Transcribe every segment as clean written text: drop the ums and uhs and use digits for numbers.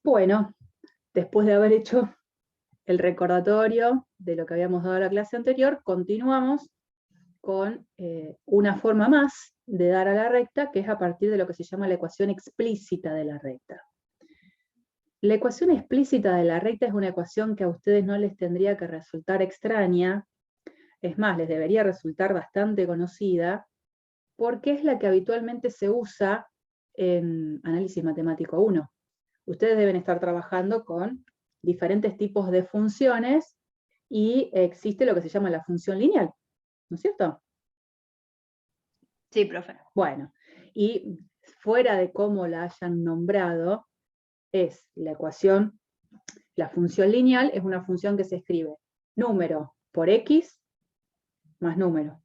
Bueno, después de haber hecho el recordatorio de lo que habíamos dado en la clase anterior, continuamos con una forma más de dar a la recta, que es a partir de lo que se llama la ecuación explícita de la recta. La ecuación explícita de la recta es una ecuación que a ustedes no les tendría que resultar extraña, es más, les debería resultar bastante conocida, porque es la que habitualmente se usa en análisis matemático 1. Ustedes deben estar trabajando con diferentes tipos de funciones y existe lo que se llama la función lineal, ¿no es cierto? Sí, profe. Bueno, y fuera de cómo la hayan nombrado, es la ecuación, la función lineal es una función que se escribe número por x más número,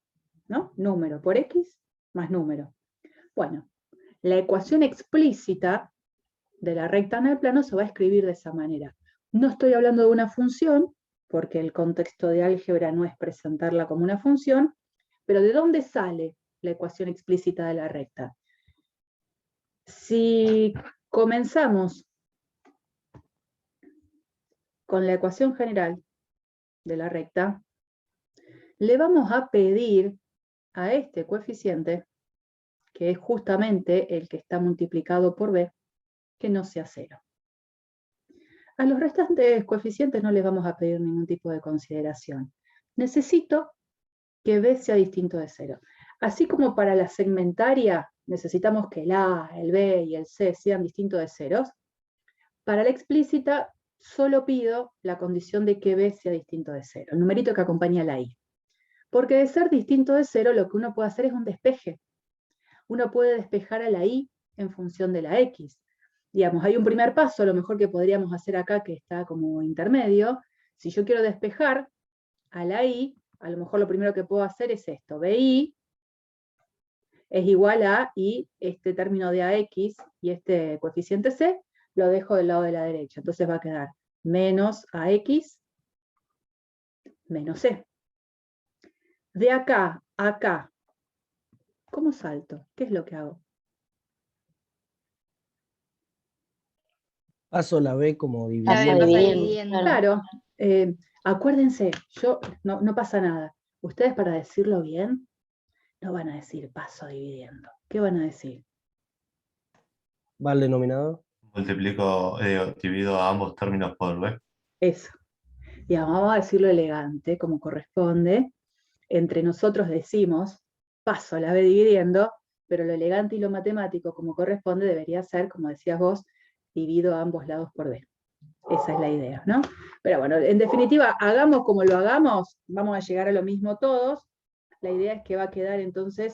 ¿no? Número por x más número. Bueno, la ecuación explícita de la recta en el plano se va a escribir de esa manera. No estoy hablando de una función, porque el contexto de álgebra no es presentarla como una función, pero ¿de dónde sale la ecuación explícita de la recta? Si comenzamos con la ecuación general de la recta, le vamos a pedir a este coeficiente, que es justamente el que está multiplicado por b, que no sea 0. A los restantes coeficientes no les vamos a pedir ningún tipo de consideración. Necesito que b sea distinto de 0. Así como para la segmentaria necesitamos que el a, el b y el c sean distintos de 0, para la explícita solo pido la condición de que b sea distinto de 0, el numerito que acompaña la i. Porque de ser distinto de 0, lo que uno puede hacer es un despeje. Uno puede despejar a la i en función de la x. Digamos, hay un primer paso, a lo mejor que podríamos hacer acá, que está como intermedio. Si yo quiero despejar a la i, a lo mejor lo primero que puedo hacer es esto. bi es igual a, y este término de ax y este coeficiente c, lo dejo del lado de la derecha. Entonces va a quedar menos ax menos c. De acá a acá, ¿cómo salto? ¿Qué es lo que hago? Paso la B como La dividiendo. B pasa dividiendo. Claro, acuérdense, no pasa nada. Ustedes para decirlo bien, no van a decir paso dividiendo. ¿Qué van a decir? Va al denominador. Divido a ambos términos por b. Eso. Y vamos a decirlo elegante, como corresponde. Entre nosotros decimos paso la b dividiendo, pero lo elegante y lo matemático, como corresponde, debería ser, como decías vos, divido a ambos lados por b. Esa es la idea, ¿no? Pero bueno, en definitiva, hagamos como lo hagamos, vamos a llegar a lo mismo todos. La idea es que va a quedar entonces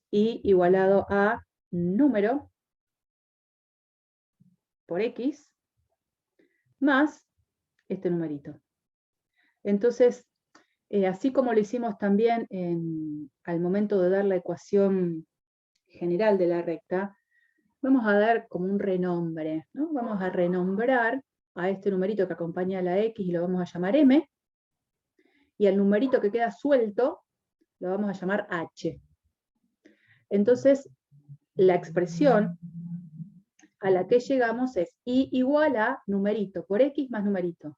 i igualado a número por x más este numerito. Entonces, así como lo hicimos también al momento de dar la ecuación general de la recta, vamos a dar como un renombre, ¿no? Vamos a renombrar a este numerito que acompaña a la x y lo vamos a llamar m, y al numerito que queda suelto lo vamos a llamar h. Entonces, la expresión a la que llegamos es i igual a numerito por x más numerito,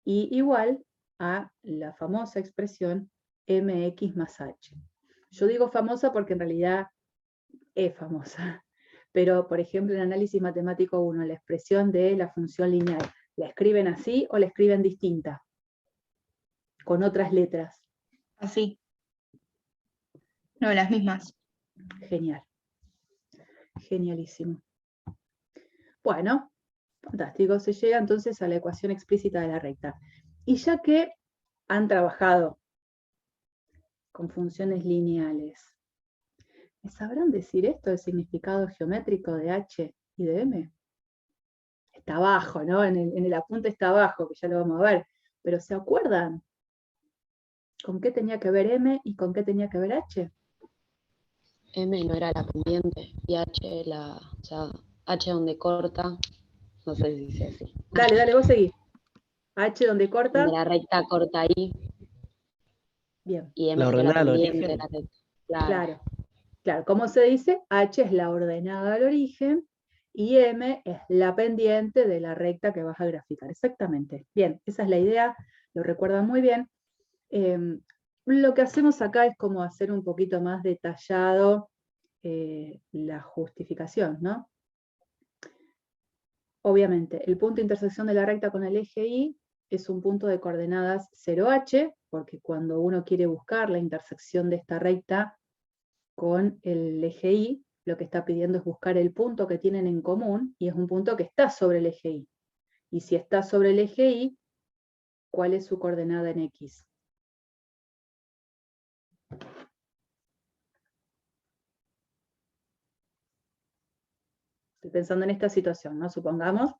i igual a la famosa expresión mx más h. Yo digo famosa porque en realidad es famosa, pero por ejemplo en análisis matemático 1, la expresión de la función lineal, ¿la escriben así o la escriben distinta? Con otras letras. Así. No, las mismas. Genial. Genialísimo. Bueno, fantástico. Se llega entonces a la ecuación explícita de la recta. Y ya que han trabajado con funciones lineales, ¿me sabrán decir esto, el significado geométrico de h y de m? Está abajo, ¿no? En el apunte está abajo, que ya lo vamos a ver. Pero ¿se acuerdan con qué tenía que ver m y con qué tenía que ver h? M no era la pendiente y H o sea, H donde corta, no sé si dice así. Dale, vos seguí. H donde corta. Donde la recta corta ahí. Bien. Y M La era ordenada la al pendiente de origen. la recta. Claro. ¿Cómo se dice? H es la ordenada al origen y M es la pendiente de la recta que vas a graficar. Exactamente. Bien, esa es la idea, lo recuerdan muy bien. Lo que hacemos acá es como hacer un poquito más detallado la justificación, ¿no? Obviamente, el punto de intersección de la recta con el eje Y es un punto de coordenadas 0h, porque cuando uno quiere buscar la intersección de esta recta con el eje Y, lo que está pidiendo es buscar el punto que tienen en común, y es un punto que está sobre el eje Y. Y si está sobre el eje Y, ¿cuál es su coordenada en X? Estoy pensando en esta situación, ¿no? Supongamos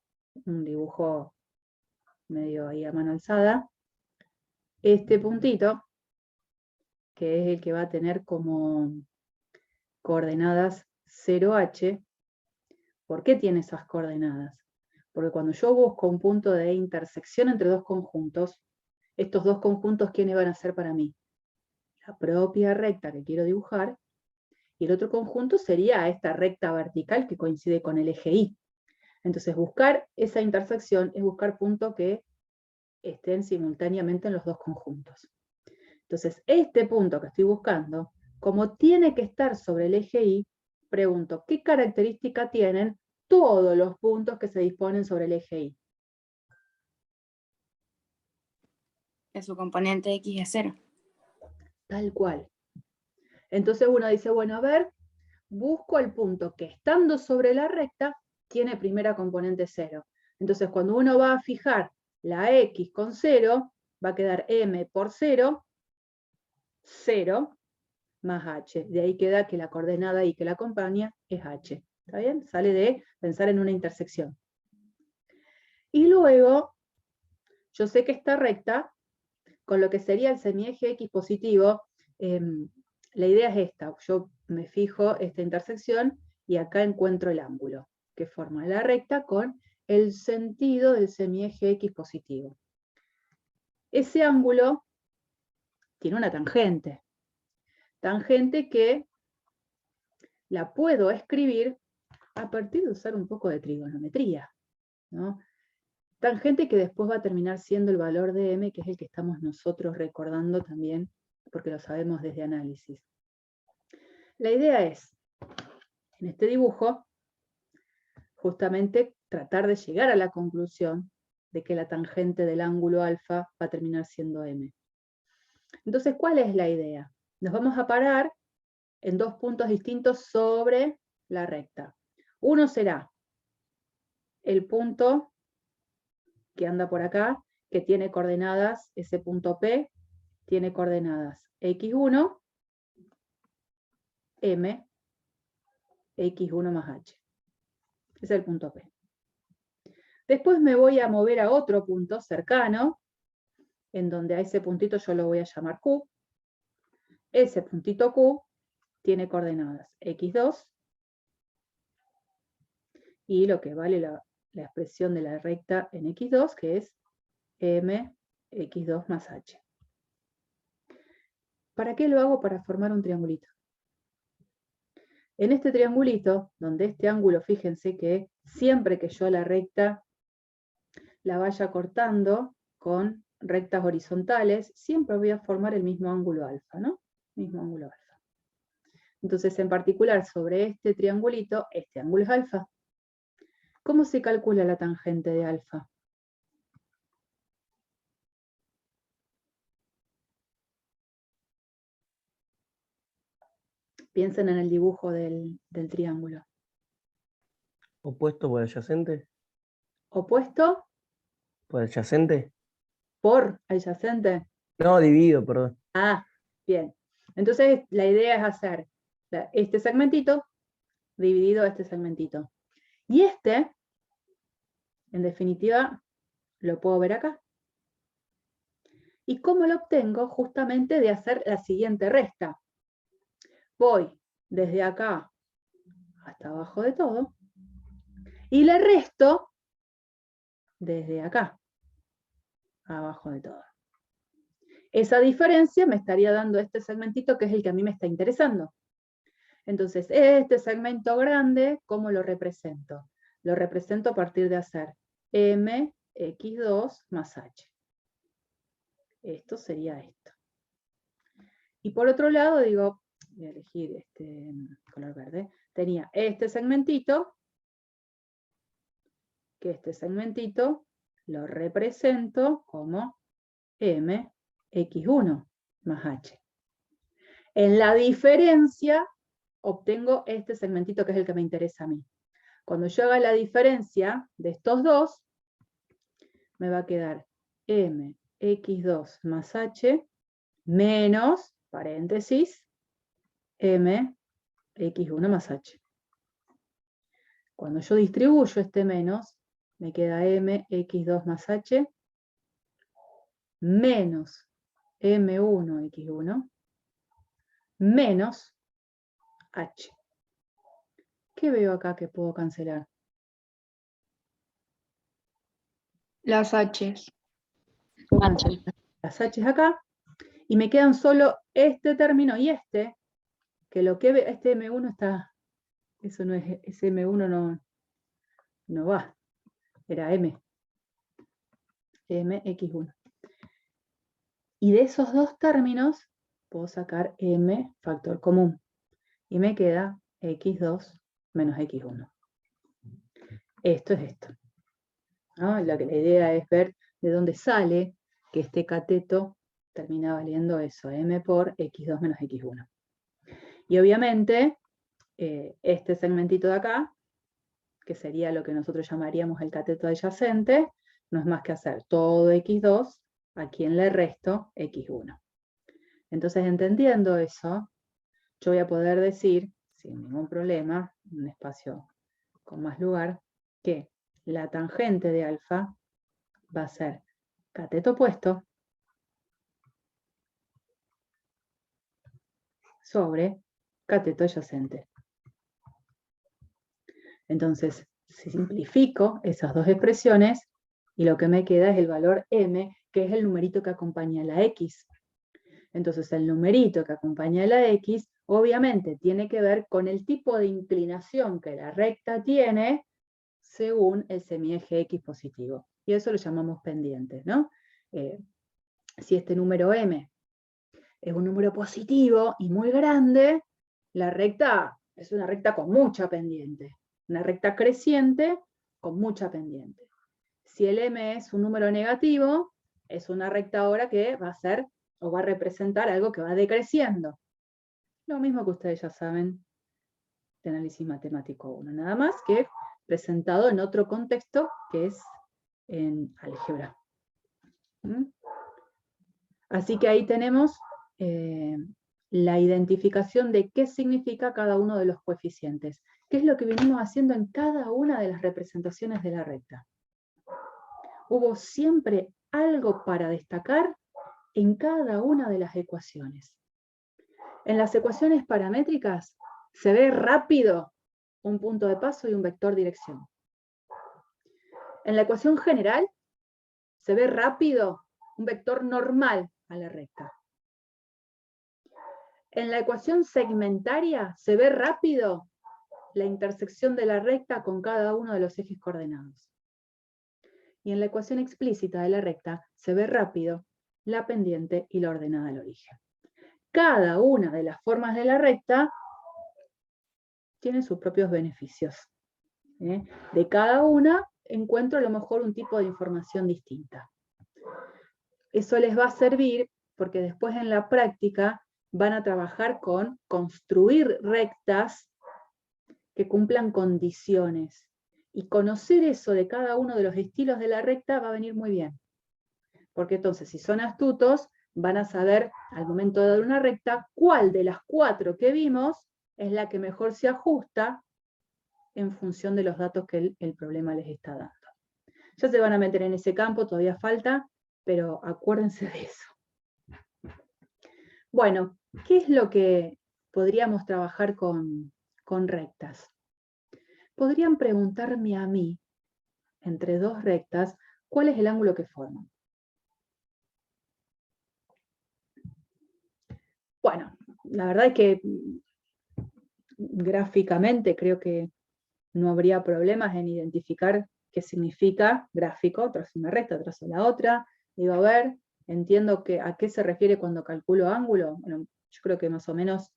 un dibujo medio ahí a mano alzada. Este puntito, que es el que va a tener como coordenadas 0h, ¿por qué tiene esas coordenadas? Porque cuando yo busco un punto de intersección entre dos conjuntos, estos dos conjuntos, ¿quiénes van a ser para mí? La propia recta que quiero dibujar, y el otro conjunto sería esta recta vertical que coincide con el eje Y. Entonces buscar esa intersección es buscar puntos que estén simultáneamente en los dos conjuntos. Entonces este punto que estoy buscando, como tiene que estar sobre el eje Y, pregunto, ¿qué característica tienen todos los puntos que se disponen sobre el eje Y? Que su componente X es 0. Tal cual. Entonces uno dice, bueno, a ver, busco el punto que estando sobre la recta tiene primera componente 0. Entonces cuando uno va a fijar la X con 0, va a quedar M por 0, 0 más H. De ahí queda que la coordenada Y que la acompaña es H. ¿Está bien? Sale de pensar en una intersección. Y luego, yo sé que esta recta, con lo que sería el semieje X positivo, la idea es esta. Yo me fijo esta intersección y acá encuentro el ángulo que forma la recta con el sentido del semieje X positivo. Ese ángulo tiene una tangente. Tangente que la puedo escribir a partir de usar un poco de trigonometría, ¿no? Tangente que después va a terminar siendo el valor de M, que es el que estamos nosotros recordando también, porque lo sabemos desde análisis. La idea es, en este dibujo, justamente tratar de llegar a la conclusión de que la tangente del ángulo alfa va a terminar siendo M. Entonces, ¿cuál es la idea? Nos vamos a parar en dos puntos distintos sobre la recta. Uno será el punto que anda por acá, que tiene coordenadas, ese punto P, tiene coordenadas X1, M, X1 más H. Ese es el punto P. Después me voy a mover a otro punto cercano, en donde a ese puntito yo lo voy a llamar Q. Ese puntito Q tiene coordenadas X2, y lo que vale la expresión de la recta en X2, que es M, X2 más H. ¿Para qué lo hago? Para formar un triangulito. En este triangulito, donde este ángulo, fíjense que siempre que yo la recta la vaya cortando con rectas horizontales, siempre voy a formar el mismo ángulo alfa, ¿no? Mismo ángulo alfa. Entonces, en particular, sobre este triangulito, este ángulo es alfa. ¿Cómo se calcula la tangente de alfa? Piensen en el dibujo del triángulo. Opuesto por adyacente. Opuesto Por adyacente. por adyacente. No, dividido, perdón. Ah, bien. Entonces la idea es hacer este segmentito dividido este segmentito. Y este, en definitiva, lo puedo ver acá. ¿Y cómo lo obtengo? Justamente de hacer la siguiente resta. Voy desde acá hasta abajo de todo, y le resto desde acá, abajo de todo. Esa diferencia me estaría dando este segmentito, que es el que a mí me está interesando. Entonces, este segmento grande, ¿cómo lo represento? lo represento a partir de hacer mx2 más h. Esto sería esto. Y por otro lado, digo, voy a elegir este color verde, tenía este segmentito, que este segmentito lo represento como mx1 más h. En la diferencia obtengo este segmentito que es el que me interesa a mí. Cuando yo haga la diferencia de estos dos, me va a quedar mx2 más h menos, paréntesis, mx1 más h. Cuando yo distribuyo este menos, me queda mx2 más h menos m1x1 menos h. ¿Qué veo acá que puedo cancelar? Las H's. Puedo H. cancelar las h's acá, y me quedan solo este término y este, que lo que ve, este m1 está, eso no es, ese m1 no va, era mx1. Y de esos dos términos puedo sacar m factor común, y me queda x2 menos x1. Esto es esto, ¿no? La idea es ver de dónde sale que este cateto termina valiendo eso, m por x2 menos x1. Y obviamente, este segmentito de acá, que sería lo que nosotros llamaríamos el cateto adyacente, no es más que hacer todo x2, a quien le resto x1. Entonces, entendiendo eso, yo voy a poder decir, sin ningún problema, en un espacio con más lugar, que la tangente de alfa va a ser cateto opuesto sobre cateto adyacente. Entonces, si simplifico esas dos expresiones, y lo que me queda es el valor m, que es el numerito que acompaña a la x. Entonces, el numerito que acompaña a la x, obviamente, tiene que ver con el tipo de inclinación que la recta tiene según el semieje x positivo. Y eso lo llamamos pendiente, ¿no? Si este número m es un número positivo y muy grande, la recta es una recta con mucha pendiente. Una recta creciente con mucha pendiente. Si el m es un número negativo, es una recta ahora que va a ser o va a representar algo que va decreciendo. Lo mismo que ustedes ya saben de análisis matemático 1, nada más que presentado en otro contexto que es en álgebra. Así que ahí tenemos la identificación de qué significa cada uno de los coeficientes, que es lo que venimos haciendo en cada una de las representaciones de la recta. Hubo siempre algo para destacar en cada una de las ecuaciones. En las ecuaciones paramétricas se ve rápido un punto de paso y un vector dirección. En la ecuación general se ve rápido un vector normal a la recta. En la ecuación segmentaria se ve rápido la intersección de la recta con cada uno de los ejes coordenados. Y en la ecuación explícita de la recta se ve rápido la pendiente y la ordenada al origen. Cada una de las formas de la recta tiene sus propios beneficios. De cada una encuentro a lo mejor un tipo de información distinta. Eso les va a servir porque después en la práctica van a trabajar con construir rectas que cumplan condiciones. Y conocer eso de cada uno de los estilos de la recta va a venir muy bien. Porque entonces, si son astutos, van a saber al momento de dar una recta cuál de las 4 que vimos es la que mejor se ajusta en función de los datos que el problema les está dando. Ya se van a meter en ese campo, todavía falta, pero acuérdense de eso. Bueno, ¿qué es lo que podríamos trabajar con rectas? Podrían preguntarme a mí, entre dos rectas, ¿cuál es el ángulo que forman? Bueno, la verdad es que gráficamente creo que no habría problemas en identificar qué significa gráfico, trazo una recta, trazo la otra. Digo, a ver, entiendo a qué se refiere cuando calculo ángulo. Bueno, yo creo que más o menos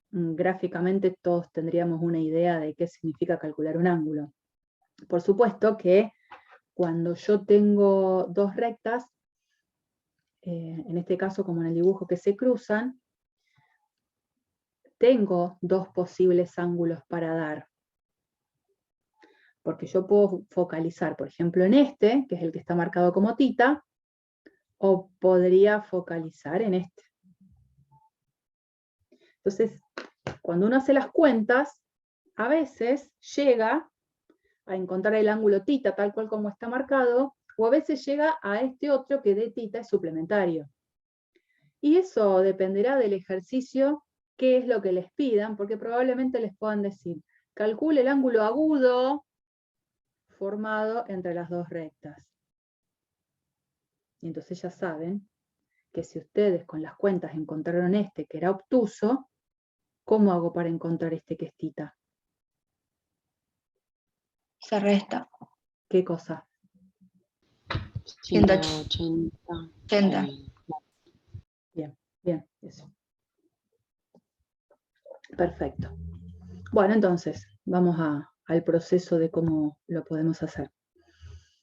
gráficamente todos tendríamos una idea de qué significa calcular un ángulo. Por supuesto que cuando yo tengo dos rectas, en este caso como en el dibujo que se cruzan, tengo dos posibles ángulos para dar. Porque yo puedo focalizar, por ejemplo, en este, que es el que está marcado como tita, o podría focalizar en este. Entonces, cuando uno hace las cuentas, a veces llega a encontrar el ángulo tita tal cual como está marcado, o a veces llega a este otro que de tita es suplementario. Y eso dependerá del ejercicio, qué es lo que les pidan, porque probablemente les puedan decir, calcule el ángulo agudo formado entre las dos rectas. Y entonces ya saben que si ustedes con las cuentas encontraron este que era obtuso, ¿cómo hago para encontrar este que es tita? Se resta. ¿Qué cosa? 180. 80. Bien, eso. Perfecto. Bueno, entonces, vamos al proceso de cómo lo podemos hacer.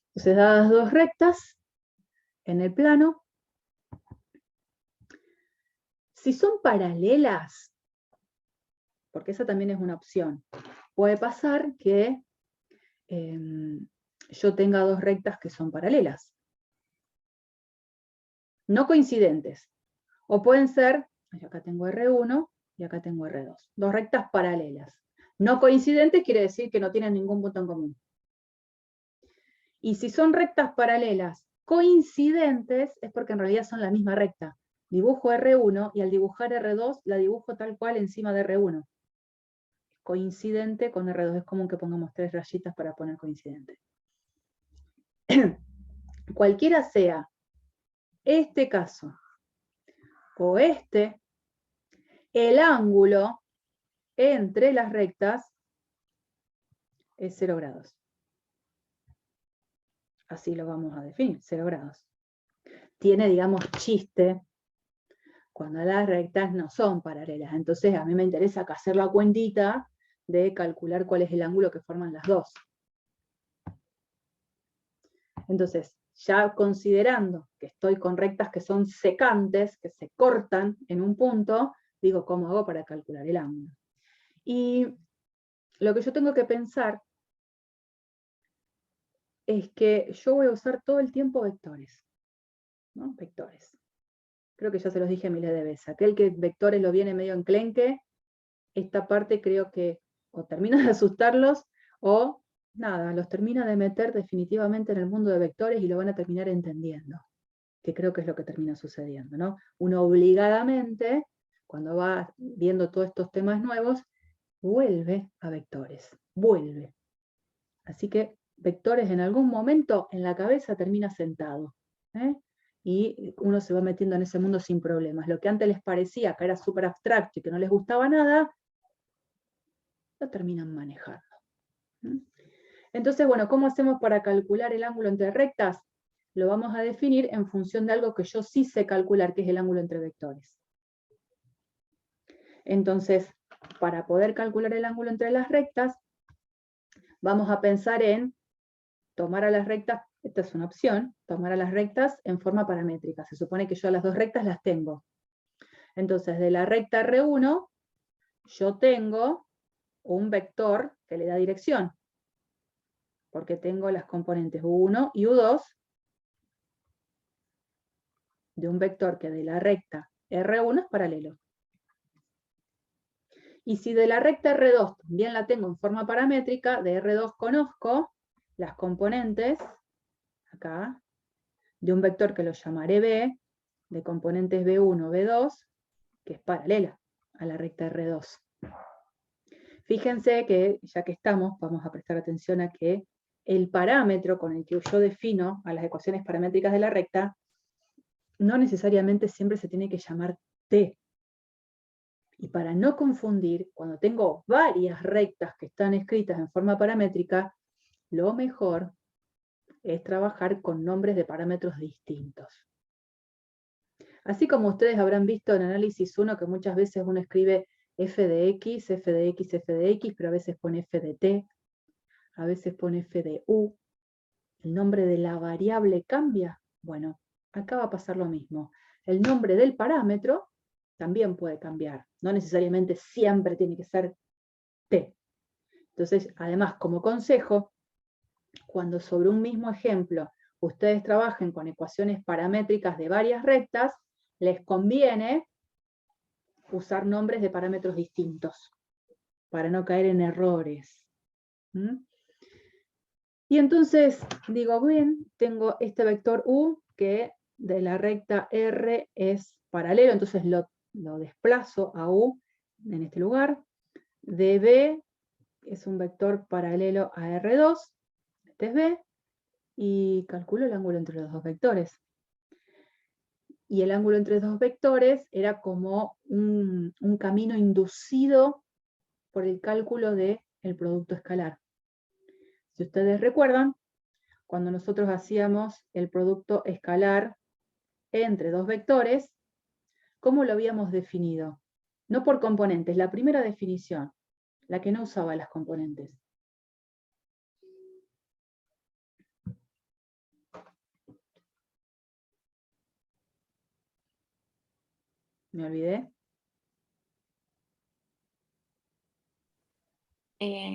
Entonces, dadas dos rectas en el plano, si son paralelas, porque esa también es una opción, puede pasar que yo tenga dos rectas que son paralelas, no coincidentes, o pueden ser, acá tengo R1 y acá tengo R2, dos rectas paralelas. No coincidentes quiere decir que no tienen ningún punto en común. Y si son rectas paralelas coincidentes, es porque en realidad son la misma recta. Dibujo R1 y al dibujar R2 la dibujo tal cual encima de R1. Coincidente con R2, es común que pongamos 3 rayitas para poner coincidente. Cualquiera sea este caso o este, el ángulo entre las rectas es 0 grados. Así lo vamos a definir, 0 grados. Tiene, digamos, chiste cuando las rectas no son paralelas. Entonces a mí me interesa acá hacer la cuentita de calcular cuál es el ángulo que forman las dos. Entonces, ya considerando que estoy con rectas que son secantes, que se cortan en un punto, digo, ¿cómo hago para calcular el ángulo? Y lo que yo tengo que pensar es que yo voy a usar todo el tiempo vectores, ¿no? Vectores. Creo que ya se los dije miles de veces. Aquel que vectores lo viene medio enclenque, esta parte creo que o termina de asustarlos o nada, los termina de meter definitivamente en el mundo de vectores y lo van a terminar entendiendo, que creo que es lo que termina sucediendo, ¿no? Uno obligadamente, cuando va viendo todos estos temas nuevos, vuelve a vectores, vuelve. Así que vectores en algún momento en la cabeza termina sentado, ¿eh? Y uno se va metiendo en ese mundo sin problemas. Lo que antes les parecía que era súper abstracto y que no les gustaba nada, lo terminan manejando. Entonces, bueno, ¿cómo hacemos para calcular el ángulo entre rectas? Lo vamos a definir en función de algo que yo sí sé calcular, que es el ángulo entre vectores. Entonces, para poder calcular el ángulo entre las rectas, vamos a pensar en tomar a las rectas, esta es una opción, tomar a las rectas en forma paramétrica. Se supone que yo a las dos rectas las tengo. Entonces, de la recta R1, yo tengo un vector que le da dirección, porque tengo las componentes U1 y U2 de un vector que de la recta R1 es paralelo. Y si de la recta R2 también la tengo en forma paramétrica, de R2 conozco las componentes, acá, de un vector que lo llamaré B, de componentes B1, B2, que es paralela a la recta R2. Fíjense que, ya que estamos, vamos a prestar atención a que el parámetro con el que yo defino a las ecuaciones paramétricas de la recta no necesariamente siempre se tiene que llamar T. Y para no confundir, cuando tengo varias rectas que están escritas en forma paramétrica, lo mejor es trabajar con nombres de parámetros distintos. Así como ustedes habrán visto en análisis 1 que muchas veces uno escribe f de x, f de x, f de x, pero a veces pone f de t, a veces pone f de u. ¿El nombre de la variable cambia? Bueno, acá va a pasar lo mismo. El nombre del parámetro también puede cambiar. No necesariamente siempre tiene que ser t. Entonces, además, como consejo, cuando sobre un mismo ejemplo ustedes trabajen con ecuaciones paramétricas de varias rectas, les conviene usar nombres de parámetros distintos para no caer en errores. Y entonces digo, bien, tengo este vector u que de la recta R es paralelo, entonces lo desplazo a u en este lugar. dB es un vector paralelo a R2, este es B, y calculo el ángulo entre los dos vectores. Y el ángulo entre dos vectores era como un camino inducido por el cálculo del producto escalar. Si ustedes recuerdan, cuando nosotros hacíamos el producto escalar entre dos vectores, ¿cómo lo habíamos definido? No por componentes, la primera definición, la que no usaba las componentes. ¿Me olvidé?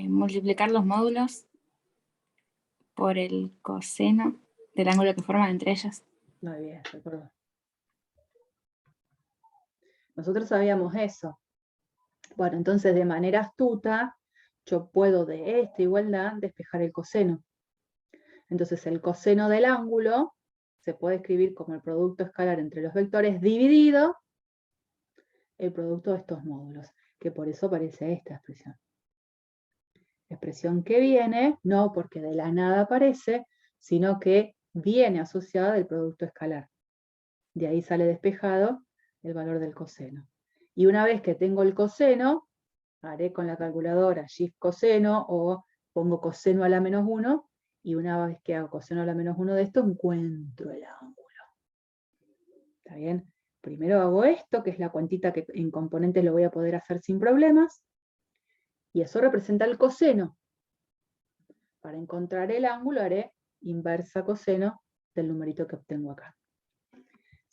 Multiplicar los módulos por el coseno del ángulo que forman entre ellos. Muy bien, recuerdo. Nosotros sabíamos eso. Bueno, entonces de manera astuta, yo puedo de esta igualdad despejar el coseno. Entonces el coseno del ángulo se puede escribir como el producto escalar entre los vectores dividido el producto de estos módulos, que por eso aparece esta expresión. Expresión que viene, no porque de la nada aparece, sino que viene asociada del producto escalar. De ahí sale despejado el valor del coseno. Y una vez que tengo el coseno, haré con la calculadora shift coseno o pongo coseno a la menos 1, y una vez que hago coseno a la menos 1 de esto, encuentro el ángulo. ¿Está bien? Primero hago esto, que es la cuentita que en componentes lo voy a poder hacer sin problemas, y eso representa el coseno. Para encontrar el ángulo haré inversa coseno del numerito que obtengo acá.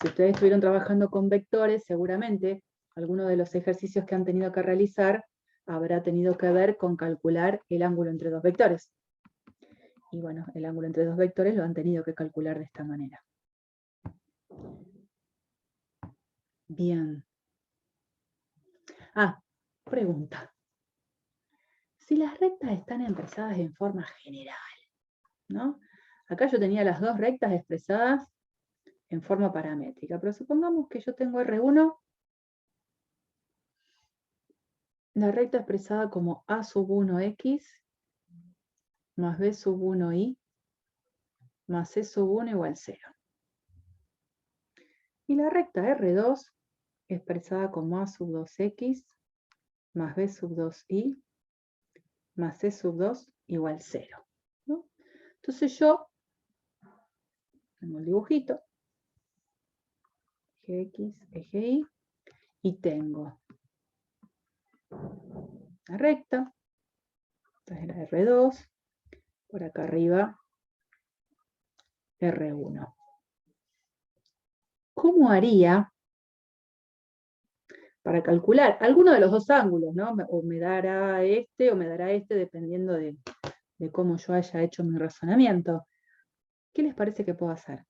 Si ustedes estuvieron trabajando con vectores, seguramente alguno de los ejercicios que han tenido que realizar habrá tenido que ver con calcular el ángulo entre dos vectores. Y bueno, el ángulo entre dos vectores lo han tenido que calcular de esta manera. Bien. Pregunta. Si las rectas están expresadas en forma general, ¿no? Acá yo tenía las dos rectas expresadas en forma paramétrica, pero supongamos que yo tengo R1, la recta expresada como A sub 1x más B sub 1y más C sub 1 igual 0. Y la recta R2 expresada como A sub 2x más B sub 2y más C sub 2 igual 0. ¿No? Entonces yo tengo el dibujito, eje X, eje Y, y tengo la recta, esta es la R2, por acá arriba R1. ¿Cómo haría para calcular alguno de los dos ángulos, ¿no? O me dará este o me dará este, dependiendo de cómo yo haya hecho mi razonamiento? ¿Qué les parece que puedo hacer?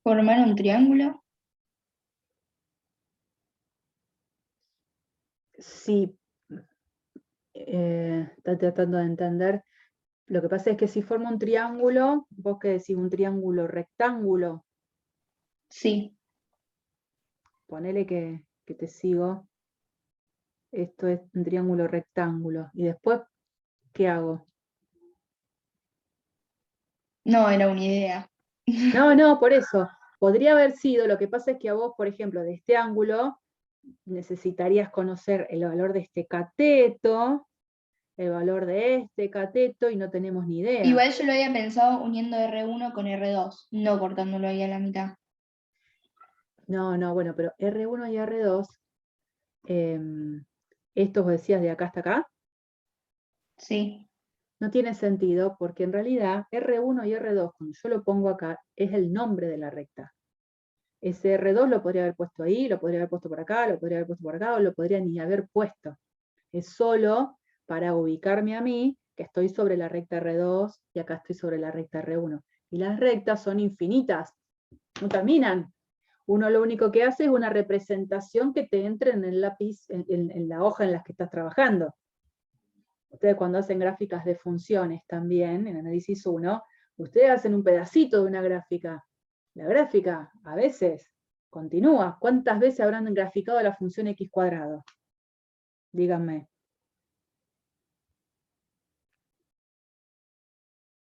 Formar un triángulo. Sí, está tratando de entender. Lo que pasa es que si forma un triángulo, vos qué decís, un triángulo rectángulo, Sí. ponele que te sigo. Esto es un triángulo rectángulo. Y después, ¿qué hago? No, era una idea. No, por eso. Podría haber sido, lo que pasa es que a vos, por ejemplo, de este ángulo, necesitarías conocer el valor de este cateto, el valor de este cateto, y no tenemos ni idea. Igual yo lo había pensado uniendo R1 con R2, no cortándolo ahí a la mitad. No, bueno, pero R1 y R2, estos vos decías de acá hasta acá, Sí, no tiene sentido porque en realidad R1 y R2, cuando yo lo pongo acá, es el nombre de la recta. Ese R2 lo podría haber puesto ahí, lo podría haber puesto por acá, lo podría haber puesto por acá, o lo podría ni haber puesto. Es solo para ubicarme a mí, que estoy sobre la recta R2 y acá estoy sobre la recta R1. Y las rectas son infinitas, no terminan. Uno lo único que hace es una representación que te entre en el lápiz, en la hoja en la que estás trabajando. Ustedes cuando hacen gráficas de funciones también, en análisis 1, ustedes hacen un pedacito de una gráfica. La gráfica, a veces, continúa. ¿Cuántas veces habrán graficado la función x cuadrado? Díganme.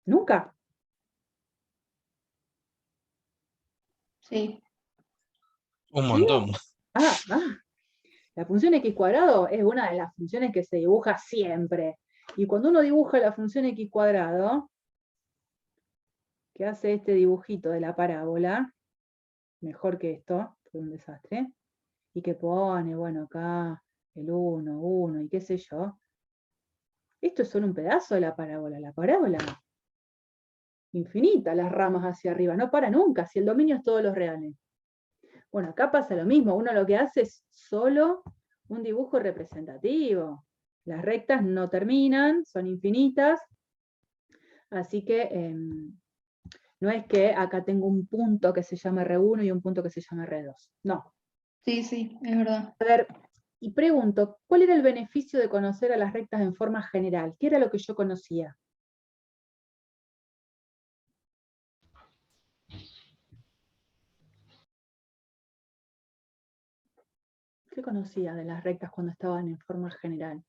¿Nunca? sí. Un ¿Sí? montón. Ah. La función x cuadrado es una de las funciones que se dibuja siempre. Y cuando uno dibuja la función x cuadrado, que hace este dibujito de la parábola, mejor que esto, fue un desastre, y que pone, bueno, acá el 1, y qué sé yo. Esto es solo un pedazo de la parábola. La parábola, infinita, las ramas hacia arriba, no para nunca, si el dominio es todos los reales. Bueno, acá pasa lo mismo, uno lo que hace es solo un dibujo representativo. Las rectas no terminan, son infinitas, así que no es que acá tengo un punto que se llama R1 y un punto que se llama R2. No. Sí, es verdad. A ver, y pregunto, ¿cuál era el beneficio de conocer a las rectas en forma general? ¿Qué era lo que yo conocía? ¿Qué conocía de las rectas cuando estaban en forma general?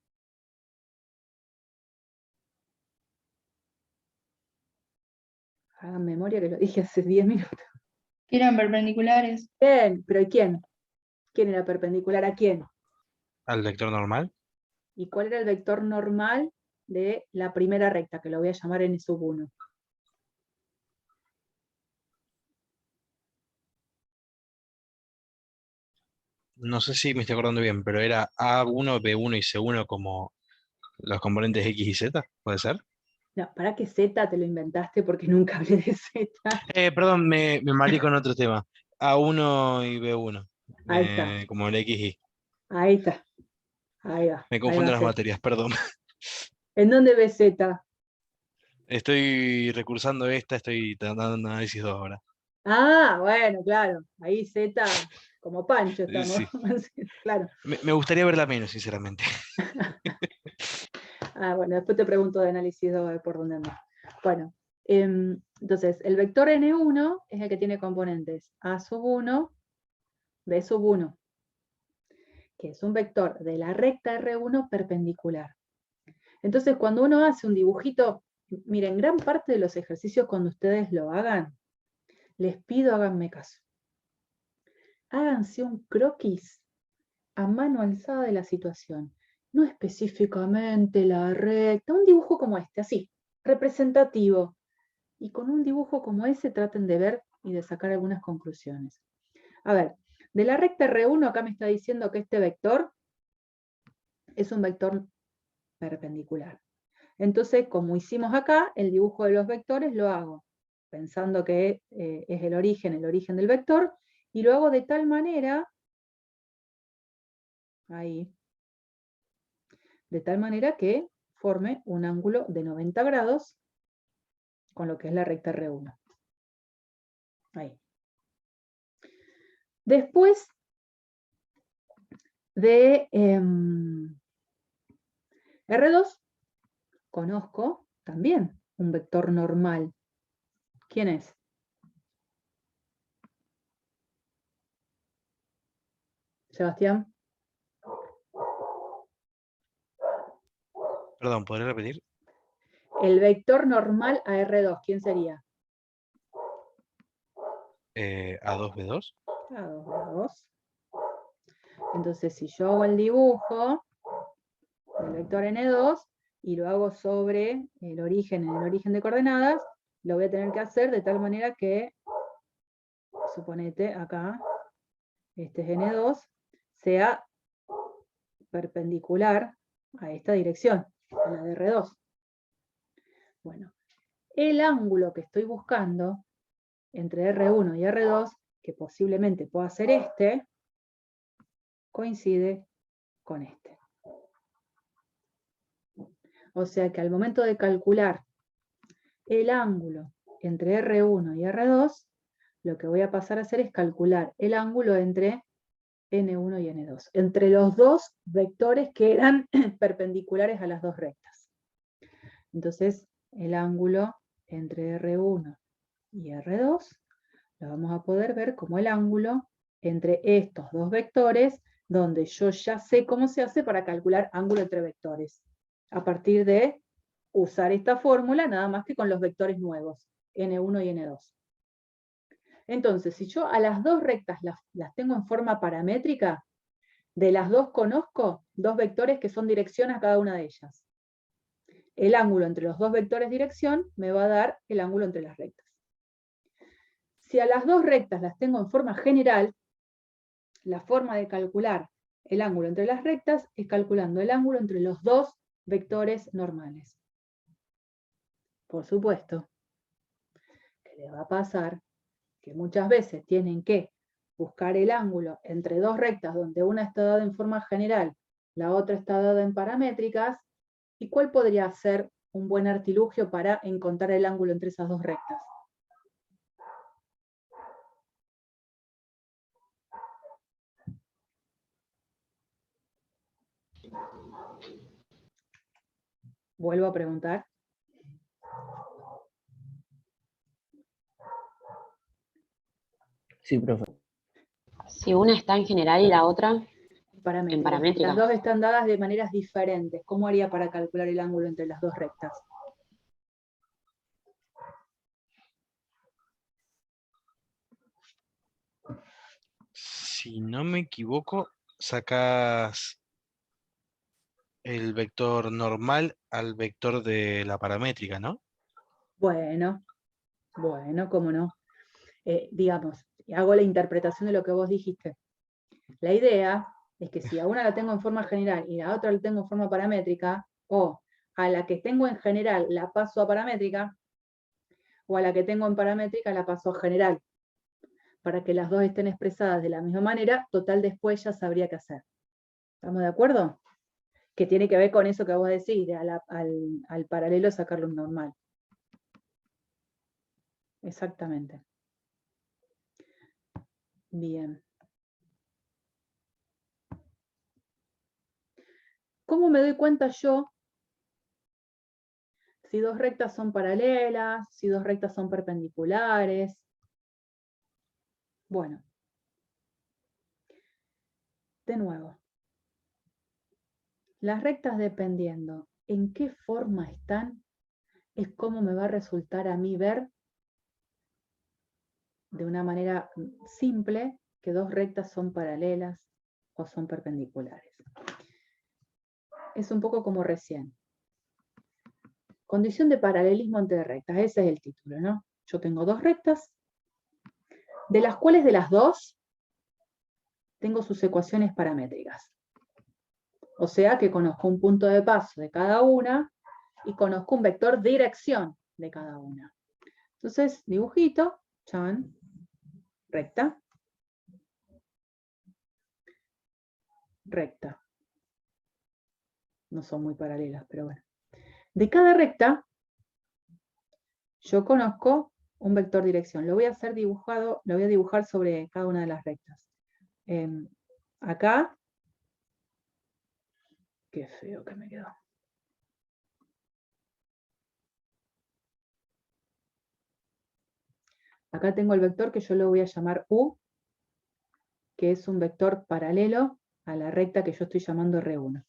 Hagan memoria que lo dije hace 10 minutos. Que eran perpendiculares. Bien, pero ¿y quién? ¿Quién era perpendicular a quién? Al vector normal. ¿Y cuál era el vector normal de la primera recta, que lo voy a llamar n sub 1? No sé si me estoy acordando bien, pero era A1, B1 y C1 como los componentes X y Z, ¿puede ser? No, ¿para qué Z te lo inventaste? Porque nunca hablé de Z. Perdón, me mareé con otro tema. A1 y B1, Ahí está, como el X y. ahí está. Me Ahí va confundo las Z. materias, perdón. ¿En dónde ves Z? Estoy recursando esta, estoy dando análisis 2 ahora. Ah, bueno, claro. Ahí Z como Pancho estamos. Sí, Claro. me gustaría verla menos, sinceramente. Ah, bueno, después te pregunto de análisis 2 a ver por dónde anda. Bueno, entonces, el vector n1 es el que tiene componentes a sub 1, b sub 1, que es un vector de la recta R1 perpendicular. Entonces, cuando uno hace un dibujito, miren, gran parte de los ejercicios cuando ustedes lo hagan, les pido háganme caso. Háganse un croquis a mano alzada de la situación. No específicamente la recta, un dibujo como este, así, representativo. Y con un dibujo como ese traten de ver y de sacar algunas conclusiones. A ver, de la recta R1 acá me está diciendo que este vector es un vector perpendicular. Entonces, como hicimos acá, el dibujo de los vectores lo hago pensando que es el origen del vector, y lo hago de tal manera, ahí, de tal manera que forme un ángulo de 90 grados con lo que es la recta R1. Ahí. Después de R2, conozco también un vector normal. ¿Quién es? Sebastián. Perdón, ¿podría repetir? El vector normal a R2, ¿quién sería? A2, B2. A2, B2. Entonces, si yo hago el dibujo del vector N2 y lo hago sobre el origen, en el origen de coordenadas, lo voy a tener que hacer de tal manera que, suponete acá, este es N2, sea perpendicular a esta dirección, a la de R2. Bueno, el ángulo que estoy buscando entre R1 y R2, que posiblemente pueda ser este, coincide con este. O sea que al momento de calcular el ángulo entre R1 y R2, lo que voy a pasar a hacer es calcular el ángulo entre N1 y N2, entre los dos vectores que eran perpendiculares a las dos rectas. Entonces, el ángulo entre R1 y R2 lo vamos a poder ver como el ángulo entre estos dos vectores, donde yo ya sé cómo se hace para calcular ángulo entre vectores, a partir de usar esta fórmula, nada más que con los vectores nuevos, N1 y N2. Entonces, si yo a las dos rectas las tengo en forma paramétrica, de las dos conozco dos vectores que son dirección a cada una de ellas. El ángulo entre los dos vectores dirección me va a dar el ángulo entre las rectas. Si a las dos rectas las tengo en forma general, la forma de calcular el ángulo entre las rectas es calculando el ángulo entre los dos vectores normales. Por supuesto, que les va a pasar que muchas veces tienen que buscar el ángulo entre dos rectas donde una está dada en forma general, la otra está dada en paramétricas, ¿y cuál podría ser un buen artilugio para encontrar el ángulo entre esas dos rectas? Vuelvo a preguntar. Sí, profe. Si una está en general y la otra Paramétricas. en paramétricas. Las dos están dadas de maneras diferentes. ¿Cómo haría para calcular el ángulo entre las dos rectas? Si no me equivoco, sacas el vector normal al vector de la paramétrica, ¿no? Bueno, cómo no. Digamos, hago la interpretación de lo que vos dijiste. La idea es que si a una la tengo en forma general y a la otra la tengo en forma paramétrica, o a la que tengo en general la paso a paramétrica, o a la que tengo en paramétrica la paso a general. Para que las dos estén expresadas de la misma manera, total después ya sabría qué hacer. ¿Estamos de acuerdo? Que tiene que ver con eso que vos decís, de al paralelo sacarle un normal. Exactamente. Bien. ¿Cómo me doy cuenta yo si dos rectas son paralelas, si dos rectas son perpendiculares? Bueno, de nuevo, las rectas dependiendo en qué forma están, es cómo me va a resultar a mí ver de una manera simple que dos rectas son paralelas o son perpendiculares. Es un poco como recién. Condición de paralelismo entre rectas, ese es el título, ¿no? Yo tengo dos rectas, de las cuales de las dos tengo sus ecuaciones paramétricas. O sea que conozco un punto de paso de cada una y conozco un vector dirección de cada una. Entonces, dibujito, chan, recta, recta. No son muy paralelas, pero bueno. De cada recta, yo conozco un vector dirección. Lo voy a hacer dibujado, lo voy a dibujar sobre cada una de las rectas. Acá, qué feo que me quedó. Acá tengo el vector que yo lo voy a llamar U, que es un vector paralelo a la recta que yo estoy llamando R1.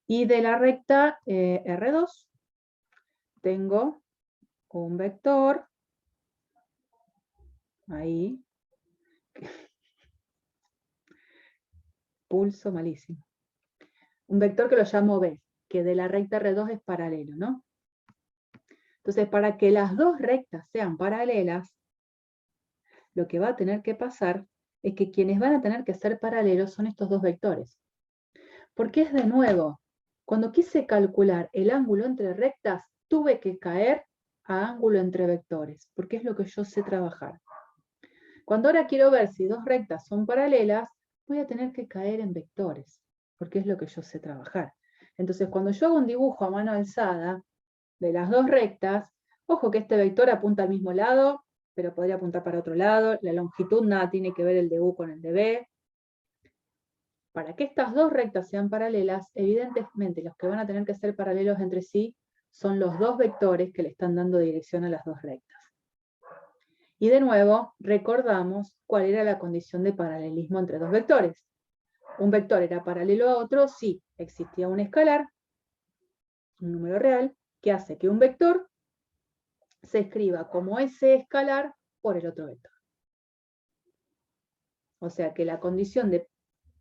Y de la recta R2 tengo un vector, Ahí. Pulso malísimo. Un vector que lo llamo B, que de la recta R2 es paralelo, ¿no? Entonces, para que las dos rectas sean paralelas, lo que va a tener que pasar es que quienes van a tener que ser paralelos son estos dos vectores. Porque es de nuevo, cuando quise calcular el ángulo entre rectas, tuve que caer a ángulo entre vectores, porque es lo que yo sé trabajar. Cuando ahora quiero ver si dos rectas son paralelas, voy a tener que caer en vectores, porque es lo que yo sé trabajar. Entonces, cuando yo hago un dibujo a mano alzada de las dos rectas, ojo que este vector apunta al mismo lado, pero podría apuntar para otro lado, la longitud nada tiene que ver el de U con el de B. Para que estas dos rectas sean paralelas, evidentemente los que van a tener que ser paralelos entre sí son los dos vectores que le están dando dirección a las dos rectas. Y de nuevo, recordamos cuál era la condición de paralelismo entre dos vectores. Un vector era paralelo a otro si existía un escalar, un número real, que hace que un vector se escriba como ese escalar por el otro vector. O sea que la condición de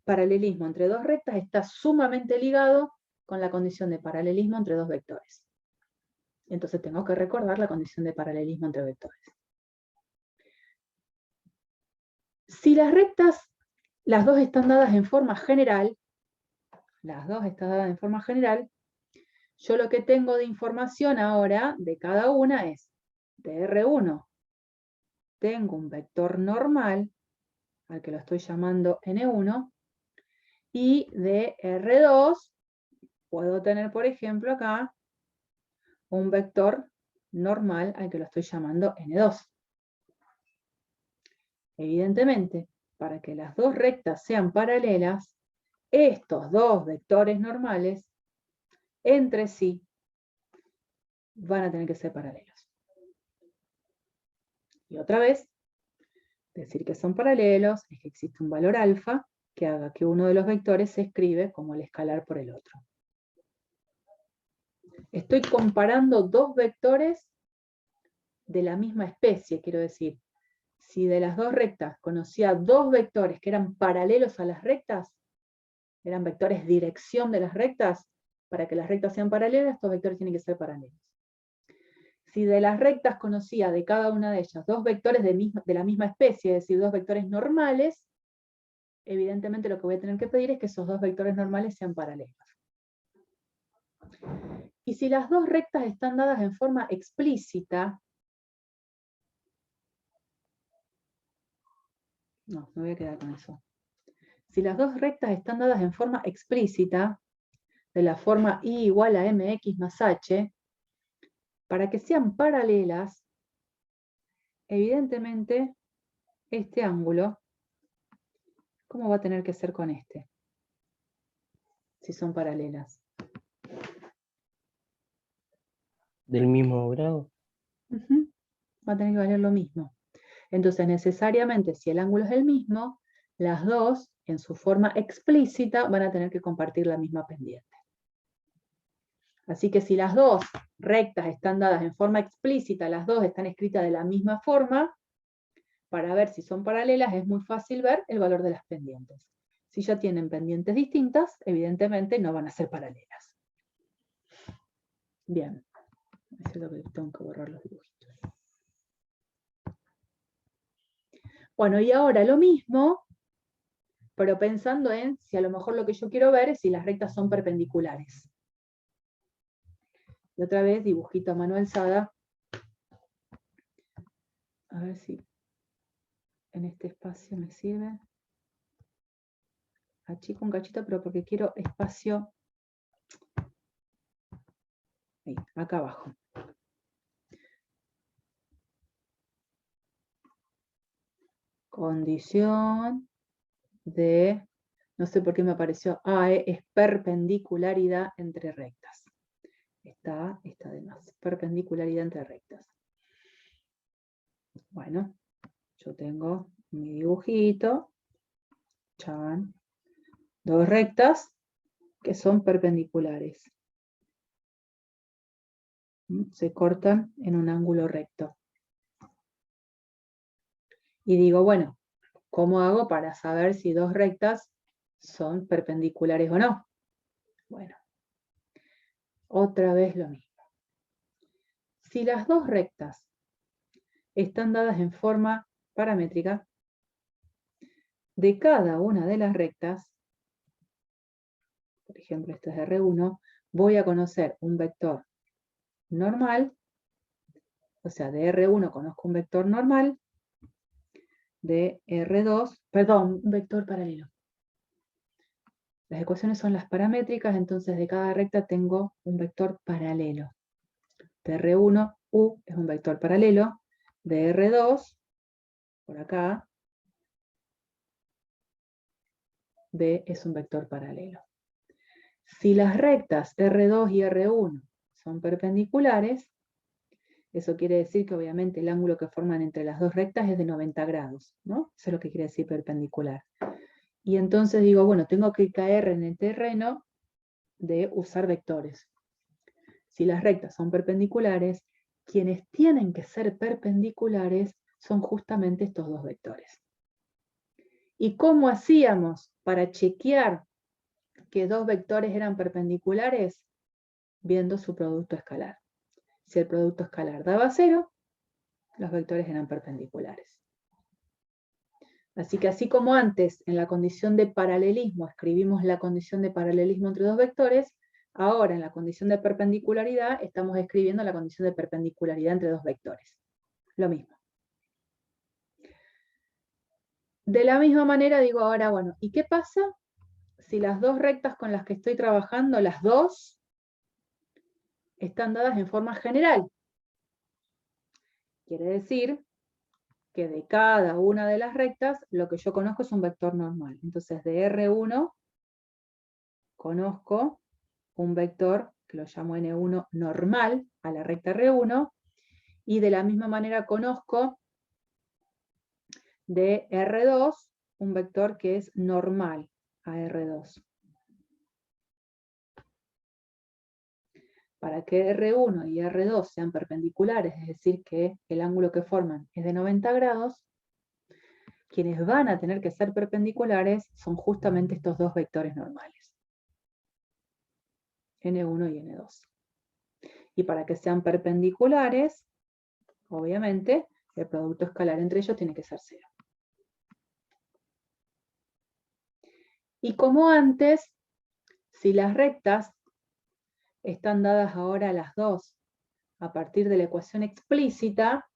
paralelismo entre dos rectas está sumamente ligado con la condición de paralelismo entre dos vectores. Entonces tengo que recordar la condición de paralelismo entre vectores. Si las rectas, las dos están dadas en forma general, yo lo que tengo de información ahora de cada una es, de R1 tengo un vector normal, al que lo estoy llamando N1, y de R2 puedo tener, por ejemplo, acá un vector normal al que lo estoy llamando N2. Evidentemente, para que las dos rectas sean paralelas, estos dos vectores normales entre sí van a tener que ser paralelos. Y otra vez, decir que son paralelos es que existe un valor alfa que haga que uno de los vectores se escribe como el escalar por el otro. Estoy comparando dos vectores de la misma especie, quiero decir. Si de las dos rectas conocía dos vectores que eran paralelos a las rectas, eran vectores dirección de las rectas, para que las rectas sean paralelas, estos vectores tienen que ser paralelos. Si de las rectas conocía de cada una de ellas dos vectores de la misma especie, es decir, dos vectores normales, evidentemente lo que voy a tener que pedir es que esos dos vectores normales sean paralelos. Y si las dos rectas están dadas en forma explícita, no, me voy a quedar con eso. Si las dos rectas están dadas en forma explícita, de la forma I igual a mx más h, para que sean paralelas, evidentemente, este ángulo, ¿cómo va a tener que ser con este? Si son paralelas. ¿Del mismo grado? Va a tener que valer lo mismo. Entonces, necesariamente, si el ángulo es el mismo, las dos, en su forma explícita, van a tener que compartir la misma pendiente. Así que si las dos rectas están dadas en forma explícita, las dos están escritas de la misma forma, para ver si son paralelas es muy fácil ver el valor de las pendientes. Si ya tienen pendientes distintas, evidentemente no van a ser paralelas. Bien. Eso es lo que tengo que borrar los dibujitos. Bueno, y ahora lo mismo, pero pensando en si a lo mejor lo que yo quiero ver es si las rectas son perpendiculares. Y otra vez, dibujito a mano alzada. A ver si en este espacio me sirve. Achico un cachito, pero porque quiero espacio. Ahí, acá abajo. Condición de, no sé por qué me apareció AE, es perpendicularidad entre rectas. Está de más, perpendicularidad entre rectas. Bueno, yo tengo mi dibujito, chan, dos rectas que son perpendiculares. Se cortan en un ángulo recto. Y digo, bueno, ¿cómo hago para saber si dos rectas son perpendiculares o no? Bueno, otra vez lo mismo. Si las dos rectas están dadas en forma paramétrica, de cada una de las rectas, por ejemplo, esto es R1, voy a conocer un vector normal, o sea, de R1 conozco un vector normal, de R2, perdón, un vector paralelo. Las ecuaciones son las paramétricas, entonces de cada recta tengo un vector paralelo. De R1, U es un vector paralelo, de R2, por acá, B es un vector paralelo. Si las rectas R2 y R1 son perpendiculares, eso quiere decir que obviamente el ángulo que forman entre las dos rectas es de 90 grados, ¿no? Eso es lo que quiere decir perpendicular. Y entonces digo, bueno, tengo que caer en el terreno de usar vectores. Si las rectas son perpendiculares, quienes tienen que ser perpendiculares son justamente estos dos vectores. ¿Y cómo hacíamos para chequear que dos vectores eran perpendiculares? Viendo su producto escalar. Si el producto escalar daba 0, los vectores eran perpendiculares. Así que así como antes en la condición de paralelismo escribimos la condición de paralelismo entre dos vectores, ahora en la condición de perpendicularidad estamos escribiendo la condición de perpendicularidad entre dos vectores. Lo mismo. De la misma manera digo ahora, bueno, ¿y qué pasa si las dos rectas con las que estoy trabajando, las dos, están dadas en forma general? Quiere decir que de cada una de las rectas lo que yo conozco es un vector normal. Entonces de R1 conozco un vector que lo llamo N1 normal a la recta R1, y de la misma manera conozco de R2 un vector que es normal a R2. Para que R1 y R2 sean perpendiculares, es decir, que el ángulo que forman es de 90 grados, quienes van a tener que ser perpendiculares son justamente estos dos vectores normales, N1 y N2. Y para que sean perpendiculares, obviamente, el producto escalar entre ellos tiene que ser 0. Y como antes, si las rectas están dadas ahora las dos a partir de la ecuación explícita,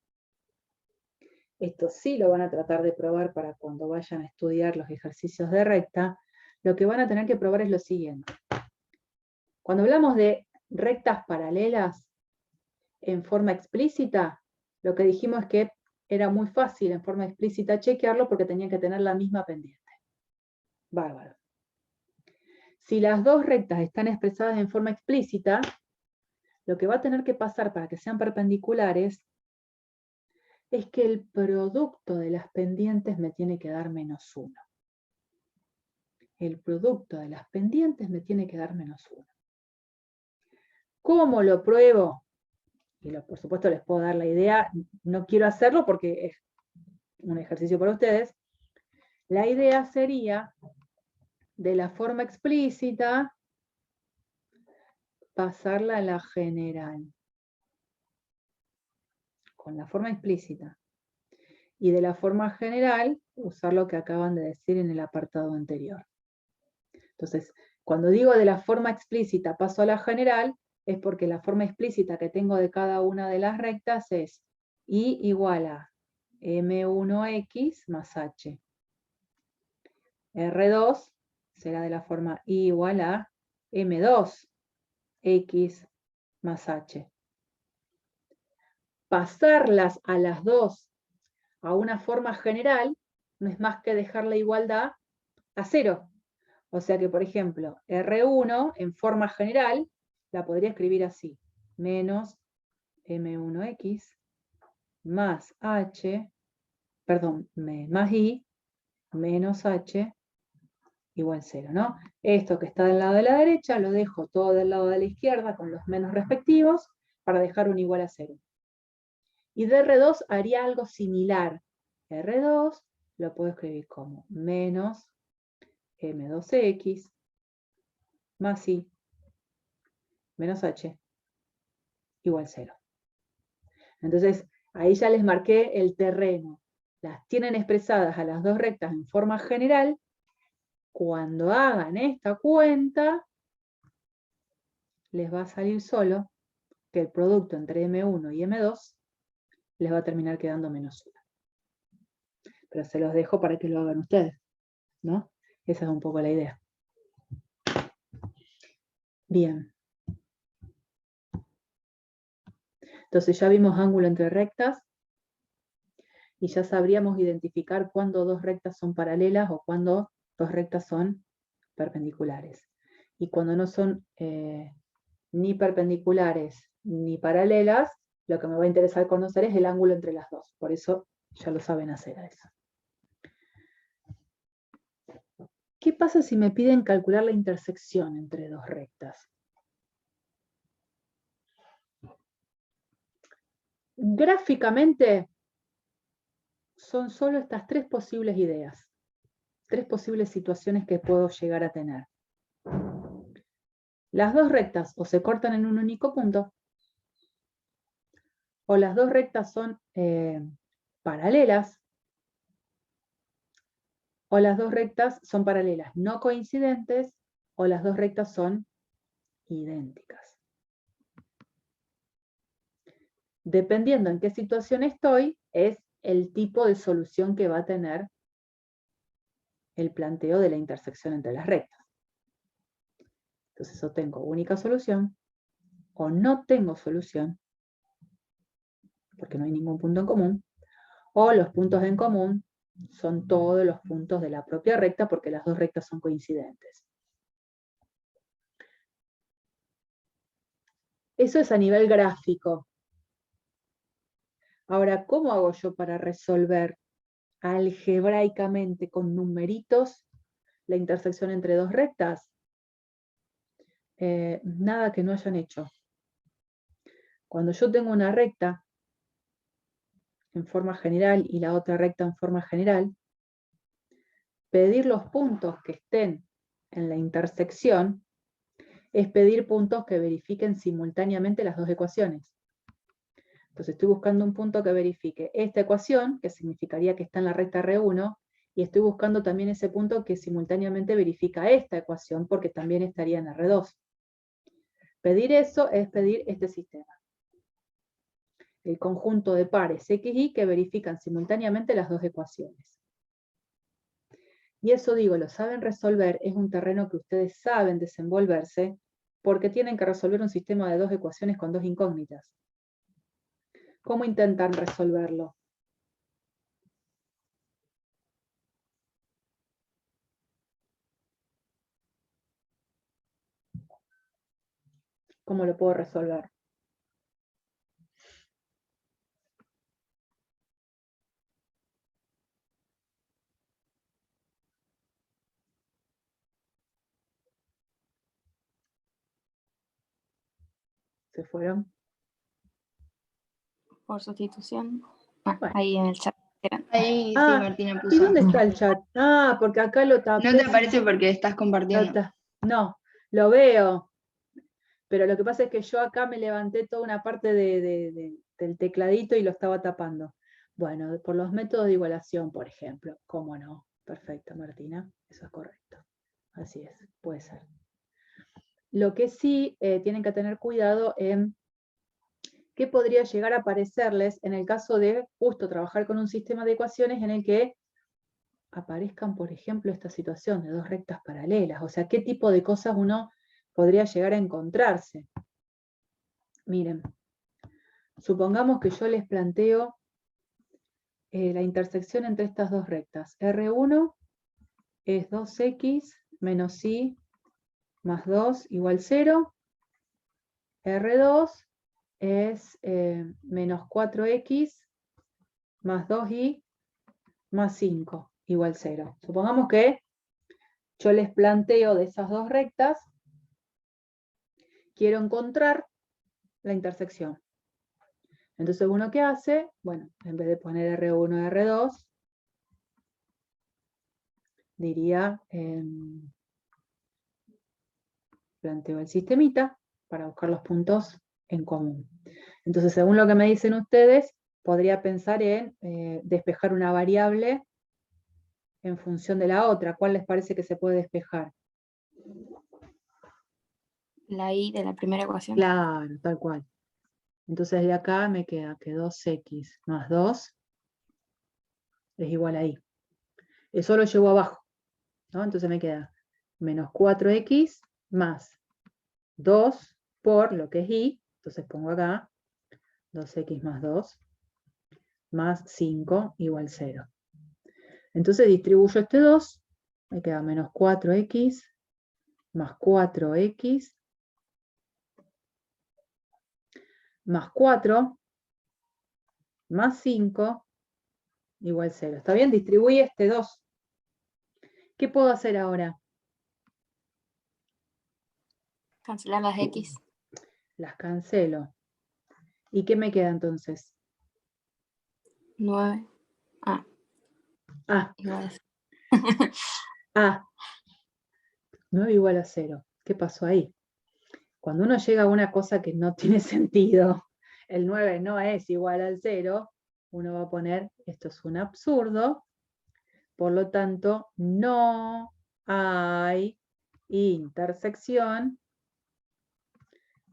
esto sí lo van a tratar de probar para cuando vayan a estudiar los ejercicios de recta, lo que van a tener que probar es lo siguiente. Cuando hablamos de rectas paralelas en forma explícita, lo que dijimos es que era muy fácil en forma explícita chequearlo porque tenían que tener la misma pendiente. Bárbaro. Si las dos rectas están expresadas en forma explícita, lo que va a tener que pasar para que sean perpendiculares es que el producto de las pendientes me tiene que dar -1. El producto de las pendientes me tiene que dar -1. ¿Cómo lo pruebo? Y por supuesto les puedo dar la idea, no quiero hacerlo porque es un ejercicio para ustedes. La idea sería, de la forma explícita, pasarla a la general. Con la forma explícita. Y de la forma general, usar lo que acaban de decir en el apartado anterior. Entonces, cuando digo de la forma explícita paso a la general, es porque la forma explícita que tengo de cada una de las rectas es I igual a M1X más H. R2 será de la forma I igual a M2X más H. Pasarlas a las dos a una forma general no es más que dejar la igualdad a 0. O sea que, por ejemplo, R1 en forma general la podría escribir así: menos M1X más H, perdón, más I menos H igual 0, ¿no? Esto que está del lado de la derecha lo dejo todo del lado de la izquierda con los menos respectivos para dejar un igual a 0. Y de R2 haría algo similar. R2 lo puedo escribir como menos M2X más I menos H igual 0. Entonces, ahí ya les marqué el terreno. Las tienen expresadas a las dos rectas en forma general. Cuando hagan esta cuenta, les va a salir solo que el producto entre M1 y M2 les va a terminar quedando menos 1. Pero se los dejo para que lo hagan ustedes, ¿no? Esa es un poco la idea. Bien. Entonces ya vimos ángulo entre rectas y ya sabríamos identificar cuándo dos rectas son paralelas o cuándo dos rectas son perpendiculares. Y cuando no son ni perpendiculares ni paralelas, lo que me va a interesar conocer es el ángulo entre las dos. Por eso ya lo saben hacer a eso. ¿Qué pasa si me piden calcular la intersección entre dos rectas? Gráficamente son solo estas tres posibles ideas, tres posibles situaciones que puedo llegar a tener. Las dos rectas o se cortan en un único punto, o las dos rectas son paralelas, o las dos rectas son paralelas no coincidentes, o las dos rectas son idénticas. Dependiendo en qué situación estoy, es el tipo de solución que va a tener el planteo de la intersección entre las rectas. Entonces, o tengo única solución, o no tengo solución, porque no hay ningún punto en común, o los puntos en común son todos los puntos de la propia recta, porque las dos rectas son coincidentes. Eso es a nivel gráfico. Ahora, ¿cómo hago yo para resolver algebraicamente con numeritos la intersección entre dos rectas? Nada que no hayan hecho. Cuando yo tengo una recta en forma general y la otra recta en forma general, pedir los puntos que estén en la intersección es pedir puntos que verifiquen simultáneamente las dos ecuaciones. Entonces estoy buscando un punto que verifique esta ecuación, que significaría que está en la recta R1, y estoy buscando también ese punto que simultáneamente verifica esta ecuación, porque también estaría en R2. Pedir eso es pedir este sistema. El conjunto de pares X y que verifican simultáneamente las dos ecuaciones. Y eso digo, lo saben resolver, es un terreno que ustedes saben desenvolverse, porque tienen que resolver un sistema de dos ecuaciones con dos incógnitas. ¿Cómo intentan resolverlo? ¿Cómo lo puedo resolver? ¿Se fueron? Por sustitución. Ah, Bueno. ahí en el chat. Ahí sí, Ah, Martina ¿y puso. dónde está el chat? Ah, porque acá lo tapé. No te aparece porque estás compartiendo. No, lo veo. Pero lo que pasa es que yo acá me levanté toda una parte del tecladito y lo estaba tapando. Bueno, por los métodos de igualación, por ejemplo. ¿Cómo no? Perfecto, Martina. Eso es correcto. Así es, puede ser. Lo que sí tienen que tener cuidado en qué podría llegar a parecerles en el caso de justo trabajar con un sistema de ecuaciones en el que aparezcan, por ejemplo, esta situación de dos rectas paralelas. O sea, qué tipo de cosas uno podría llegar a encontrarse. Miren, supongamos que yo les planteo la intersección entre estas dos rectas. R1 es 2x menos y más 2 igual 0. R2 es menos 4x más 2y más 5 igual 0. Supongamos que yo les planteo de esas dos rectas, quiero encontrar la intersección. Entonces uno que hace, bueno, en vez de poner R1 y R2, diría, planteo el sistemita para buscar los puntos en común. Entonces, según lo que me dicen ustedes, podría pensar en despejar una variable en función de la otra. ¿Cuál les parece que se puede despejar? La I de la primera ecuación. Claro, tal cual. Entonces de acá me queda que 2x más 2 es igual a y. Eso lo llevo abajo, ¿no? Entonces me queda menos 4x más 2 por lo que es y. Entonces pongo acá 2x más 2 más 5 igual 0. Entonces distribuyo este 2, me queda menos 4x más 4x más 4 más 5 igual 0. ¿Está bien? Distribuí este 2. ¿Qué puedo hacer ahora? Cancelar las X. Las cancelo. ¿Y qué me queda entonces? 9. Ah, Igual a ah, 9 igual a 0. ¿Qué pasó ahí? Cuando uno llega a una cosa que no tiene sentido, el 9 no es igual al 0, uno va a poner, esto es un absurdo, por lo tanto, no hay intersección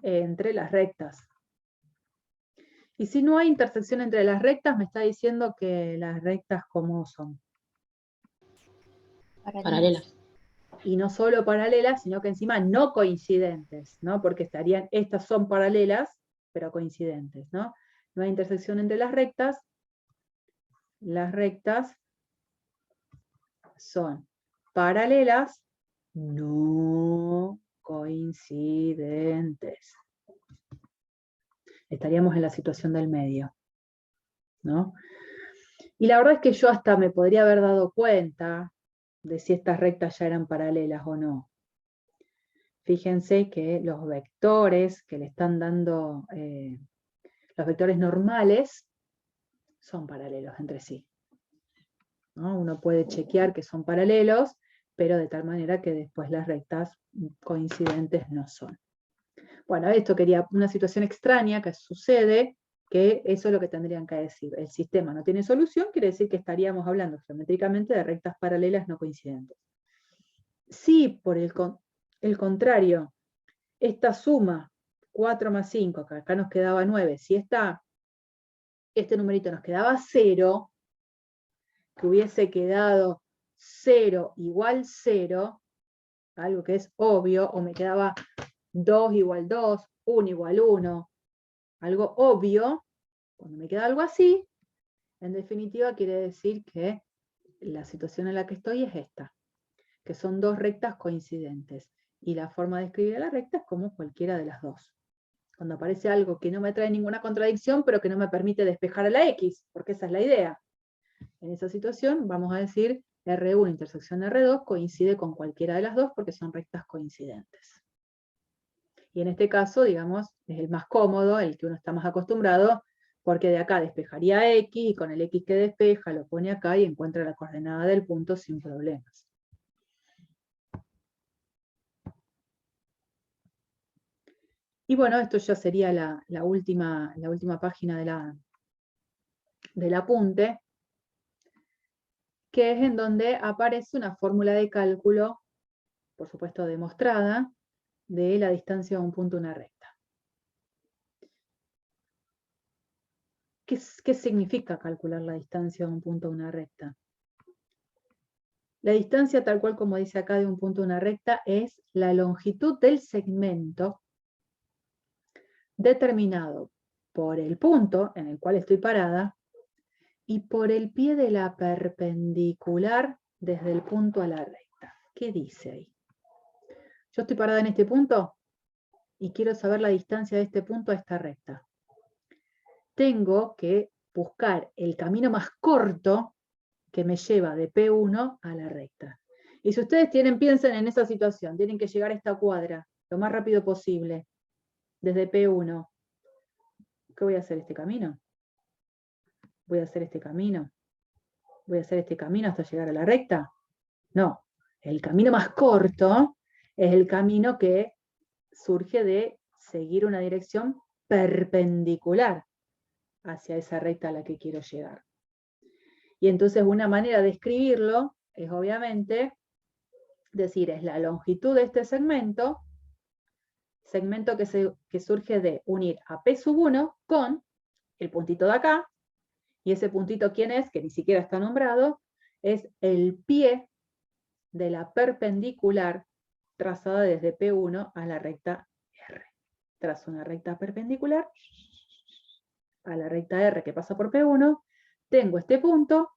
entre las rectas. Y si no hay intersección entre las rectas, me está diciendo que las rectas, ¿cómo son? Paralelas. Y no solo paralelas, sino que encima no coincidentes, ¿no? Porque estas son paralelas, pero coincidentes, ¿no? No hay intersección entre las rectas son paralelas, no coincidentes. Estaríamos en la situación del medio, ¿no? Y la verdad es que yo hasta me podría haber dado cuenta de si estas rectas ya eran paralelas o no. Fíjense que los vectores que le están dando, los vectores normales, son paralelos entre sí, ¿no? Uno puede chequear que son paralelos, pero de tal manera que después las rectas coincidentes no son. Bueno, esto quería una situación extraña que sucede, que eso es lo que tendrían que decir. El sistema no tiene solución, quiere decir que estaríamos hablando geométricamente de rectas paralelas no coincidentes. Si por el contrario, esta suma 4 más 5, que acá nos quedaba 9, si este numerito nos quedaba 0, que hubiese quedado 0 igual 0, algo que es obvio, o me quedaba 2 igual 2, 1 igual 1, algo obvio, cuando me queda algo así, en definitiva quiere decir que la situación en la que estoy es esta, que son dos rectas coincidentes, y la forma de escribir la recta es como cualquiera de las dos. Cuando aparece algo que no me trae ninguna contradicción, pero que no me permite despejar a la X, porque esa es la idea. En esa situación vamos a decir R1 intersección R2 coincide con cualquiera de las dos porque son rectas coincidentes. Y en este caso, digamos, es el más cómodo, el que uno está más acostumbrado, porque de acá despejaría X, y con el X que despeja lo pone acá y encuentra la coordenada del punto sin problemas. Y bueno, esto ya sería la última página del apunte, que es en donde aparece una fórmula de cálculo, por supuesto demostrada, de la distancia de un punto a una recta. ¿Qué significa calcular la distancia de un punto a una recta? La distancia, tal cual como dice acá, de un punto a una recta, es la longitud del segmento determinado por el punto en el cual estoy parada y por el pie de la perpendicular desde el punto a la recta. ¿Qué dice ahí? Yo estoy parada en este punto y quiero saber la distancia de este punto a esta recta. Tengo que buscar el camino más corto que me lleva de P1 a la recta. Y si ustedes piensen en esa situación, tienen que llegar a esta cuadra lo más rápido posible, desde P1. ¿Qué voy a hacer este camino? Voy a hacer este camino. Voy a hacer este camino hasta llegar a la recta. No, el camino más corto es el camino que surge de seguir una dirección perpendicular hacia esa recta a la que quiero llegar. Y entonces una manera de escribirlo es obviamente decir, es la longitud de este segmento que surge de unir a P1 con el puntito de acá, y ese puntito, ¿quién es? Que ni siquiera está nombrado, es el pie de la perpendicular trazada desde P1 a la recta R. Trazo una recta perpendicular a la recta R que pasa por P1, tengo este punto,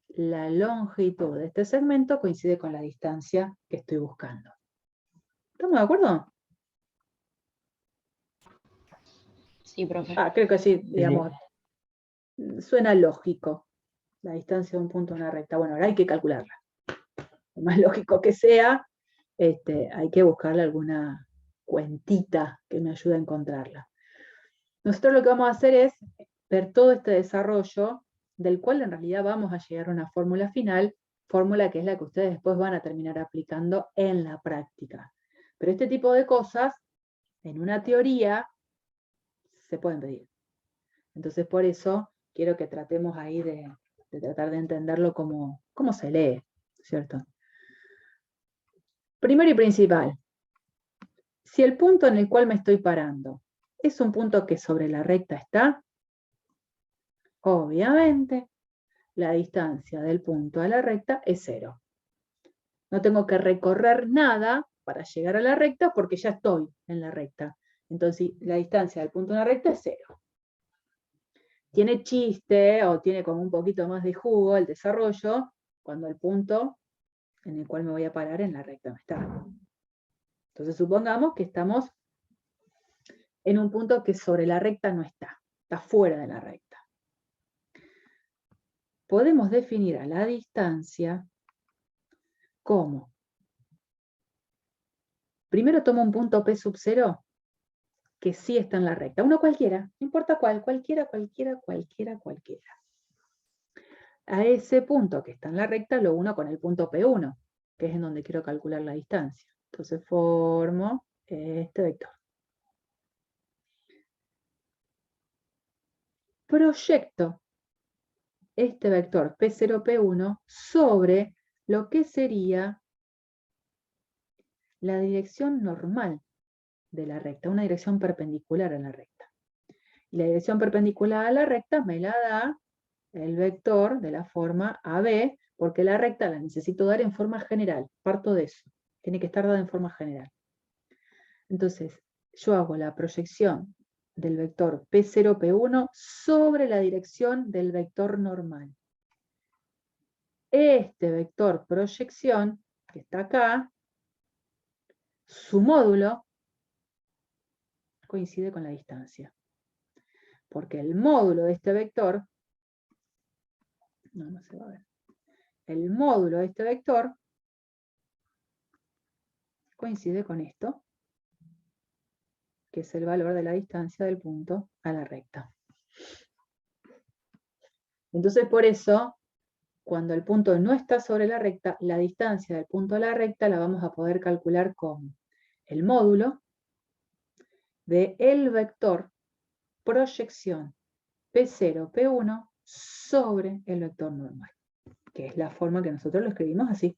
la longitud de este segmento coincide con la distancia que estoy buscando. ¿Estamos de acuerdo? Sí, profe. Creo que sí, digamos, suena lógico. La distancia de un punto a una recta. Bueno, ahora hay que calcularla. Lo más lógico que sea, hay que buscarle alguna cuentita que me ayude a encontrarla. Nosotros lo que vamos a hacer es ver todo este desarrollo, del cual en realidad vamos a llegar a una fórmula final, fórmula que es la que ustedes después van a terminar aplicando en la práctica. Pero este tipo de cosas, en una teoría, se pueden pedir. Entonces por eso quiero que tratemos ahí de tratar de entenderlo como se lee, ¿cierto? Primero y principal, si el punto en el cual me estoy parando es un punto que sobre la recta está, obviamente la distancia del punto a la recta es 0. No tengo que recorrer nada para llegar a la recta porque ya estoy en la recta. Entonces la distancia del punto a la recta es 0. Tiene chiste o tiene como un poquito más de jugo el desarrollo cuando el punto en el cual me voy a parar en la recta no está. Entonces supongamos que estamos en un punto que sobre la recta no está fuera de la recta. Podemos definir a la distancia como, primero tomo un punto P sub 0 que sí está en la recta, uno cualquiera, no importa cuál, cualquiera. A ese punto que está en la recta lo uno con el punto P1, que es en donde quiero calcular la distancia. Entonces formo este vector. Proyecto este vector P0, P1 sobre lo que sería la dirección normal de la recta, una dirección perpendicular a la recta. Y la dirección perpendicular a la recta me la da el vector de la forma AB, porque la recta la necesito dar en forma general, parto de eso, tiene que estar dada en forma general. Entonces, yo hago la proyección del vector P0, P1 sobre la dirección del vector normal. Este vector proyección, que está acá, su módulo coincide con la distancia. Porque el módulo de este vector, no se va a ver, el módulo de este vector coincide con esto, que es el valor de la distancia del punto a la recta. Entonces por eso, cuando el punto no está sobre la recta, la distancia del punto a la recta la vamos a poder calcular como el módulo de el vector proyección P0, P1 sobre el vector normal, que es la forma que nosotros lo escribimos así.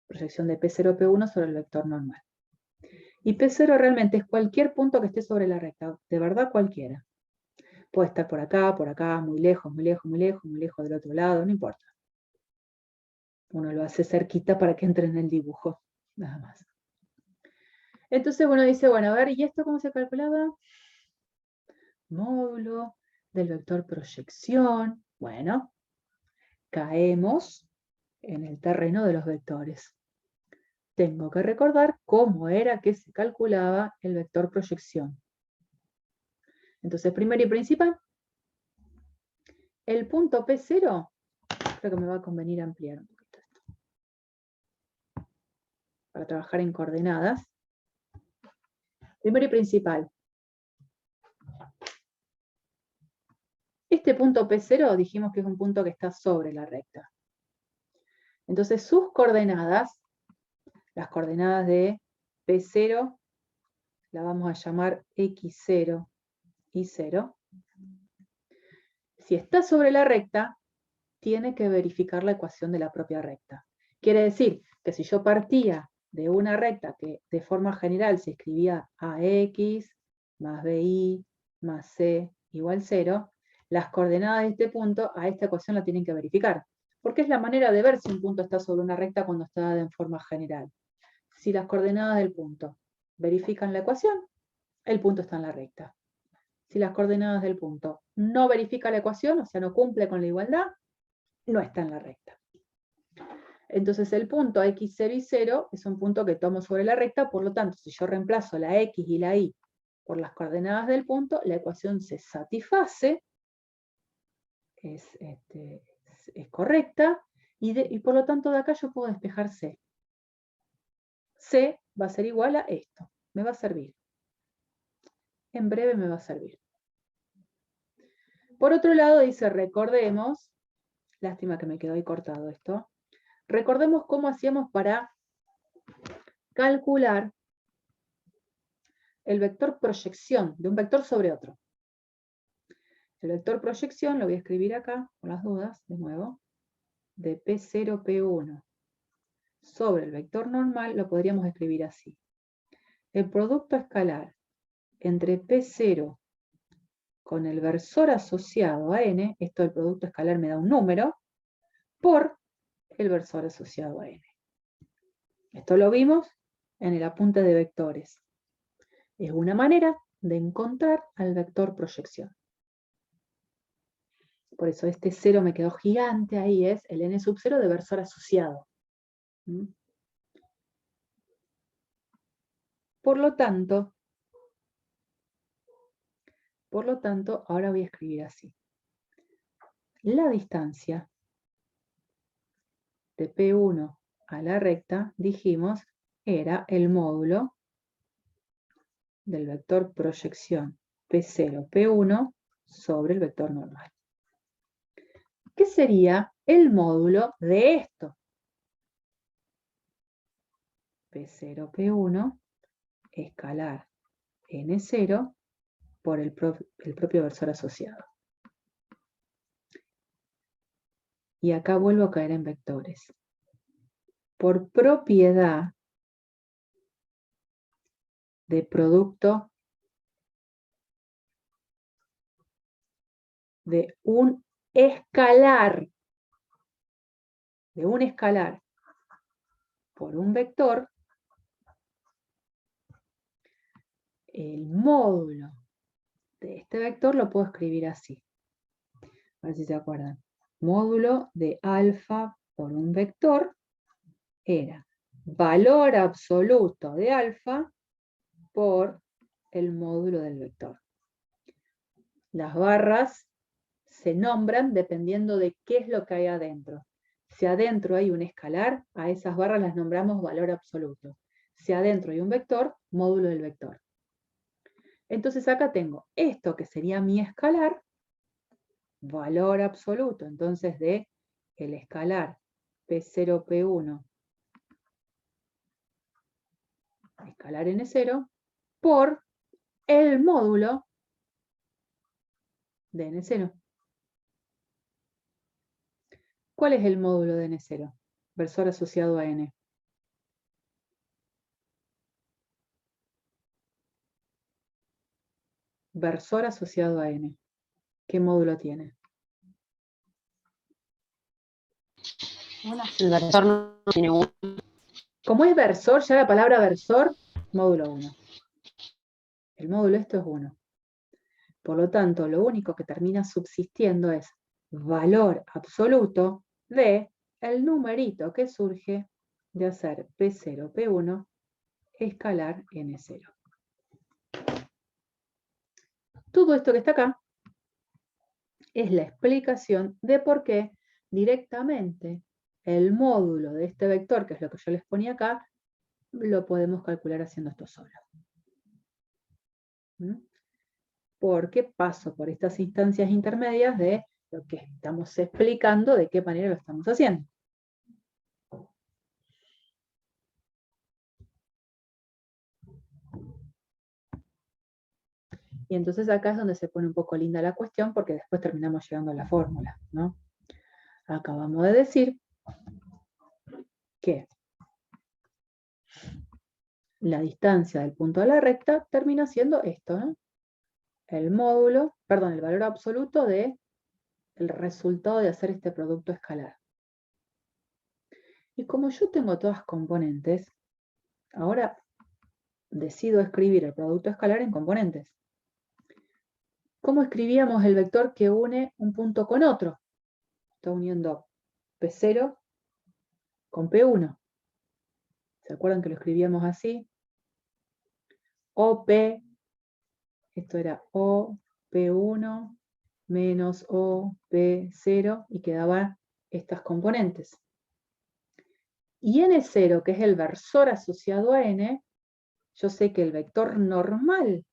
Proyección de P0, P1 sobre el vector normal. Y P0 realmente es cualquier punto que esté sobre la recta, de verdad cualquiera. Puede estar por acá, muy lejos, muy lejos, muy lejos, muy lejos del otro lado, no importa. Uno lo hace cerquita para que entre en el dibujo, nada más. Entonces uno dice, bueno, a ver, ¿y esto cómo se calculaba? Módulo del vector proyección. Bueno, caemos en el terreno de los vectores. Tengo que recordar cómo era que se calculaba el vector proyección. Entonces, primero y principal, el punto P0, creo que me va a convenir ampliar un poquito esto, para trabajar en coordenadas. Primero y principal, este punto P0 dijimos que es un punto que está sobre la recta. Entonces sus coordenadas, las coordenadas de P0, la vamos a llamar X0 y 0. Si está sobre la recta, tiene que verificar la ecuación de la propia recta. Quiere decir que si yo partía de una recta que de forma general se escribía AX más BY más C igual 0, las coordenadas de este punto a esta ecuación la tienen que verificar. Porque es la manera de ver si un punto está sobre una recta cuando está dada en forma general. Si las coordenadas del punto verifican la ecuación, el punto está en la recta. Si las coordenadas del punto no verifican la ecuación, o sea, no cumple con la igualdad, no está en la recta. Entonces el punto x0 y 0 es un punto que tomo sobre la recta, por lo tanto, si yo reemplazo la x y la y por las coordenadas del punto, la ecuación se satisface, es correcta, y por lo tanto de acá yo puedo despejar C. C va a ser igual a esto, me va a servir. En breve me va a servir. Por otro lado dice, recordemos, lástima que me quedó ahí cortado esto, recordemos cómo hacíamos para calcular el vector proyección de un vector sobre otro. El vector proyección, lo voy a escribir acá, por las dudas, de nuevo, de P0, P1 sobre el vector normal, lo podríamos escribir así. El producto escalar entre P0 con el versor asociado a n, esto del producto escalar me da un número, por el versor asociado a n. Esto lo vimos en el apunte de vectores. Es una manera de encontrar al vector proyección. Por eso este 0 me quedó gigante ahí, es el n sub 0 de versor asociado. Por lo tanto, ahora voy a escribir así. La distancia de P1 a la recta, dijimos, era el módulo del vector proyección P0, P1 sobre el vector normal. ¿Qué sería el módulo de esto? P0, P1, escalar N0 por el propio versor asociado. Y acá vuelvo a caer en vectores. Por propiedad de producto de un escalar, por un vector, el módulo de este vector lo puedo escribir así. A ver si se acuerdan. Módulo de alfa por un vector era valor absoluto de alfa por el módulo del vector. Las barras se nombran dependiendo de qué es lo que hay adentro. Si adentro hay un escalar, a esas barras las nombramos valor absoluto. Si adentro hay un vector, módulo del vector. Entonces acá tengo esto que sería mi escalar, valor absoluto, entonces de el escalar P0, P1, escalar N0, por el módulo de N0. ¿Cuál es el módulo de N0? Versor asociado a N. Versor asociado a N. ¿Qué módulo tiene? El versor no tiene 1. Como es versor, ya la palabra versor, módulo 1. El módulo esto es 1. Por lo tanto, lo único que termina subsistiendo es valor absoluto de el numerito que surge de hacer P0, P1, escalar N0. Todo esto que está acá es la explicación de por qué directamente el módulo de este vector, que es lo que yo les ponía acá, lo podemos calcular haciendo esto solo. Porque paso por estas instancias intermedias de lo que estamos explicando, de qué manera lo estamos haciendo. entonces acá es donde se pone un poco linda la cuestión, porque después terminamos llegando a la fórmula, ¿no? Acabamos de decir que la distancia del punto de la recta termina siendo esto, ¿no? El valor absoluto del resultado de hacer este producto escalar. Y como yo tengo todas componentes, ahora decido escribir el producto escalar en componentes. ¿Cómo escribíamos el vector que une un punto con otro? Está uniendo P0 con P1. ¿Se acuerdan que lo escribíamos así? OP, esto era OP1 menos OP0 y quedaban estas componentes. Y N0, que es el versor asociado a N, yo sé que el vector normal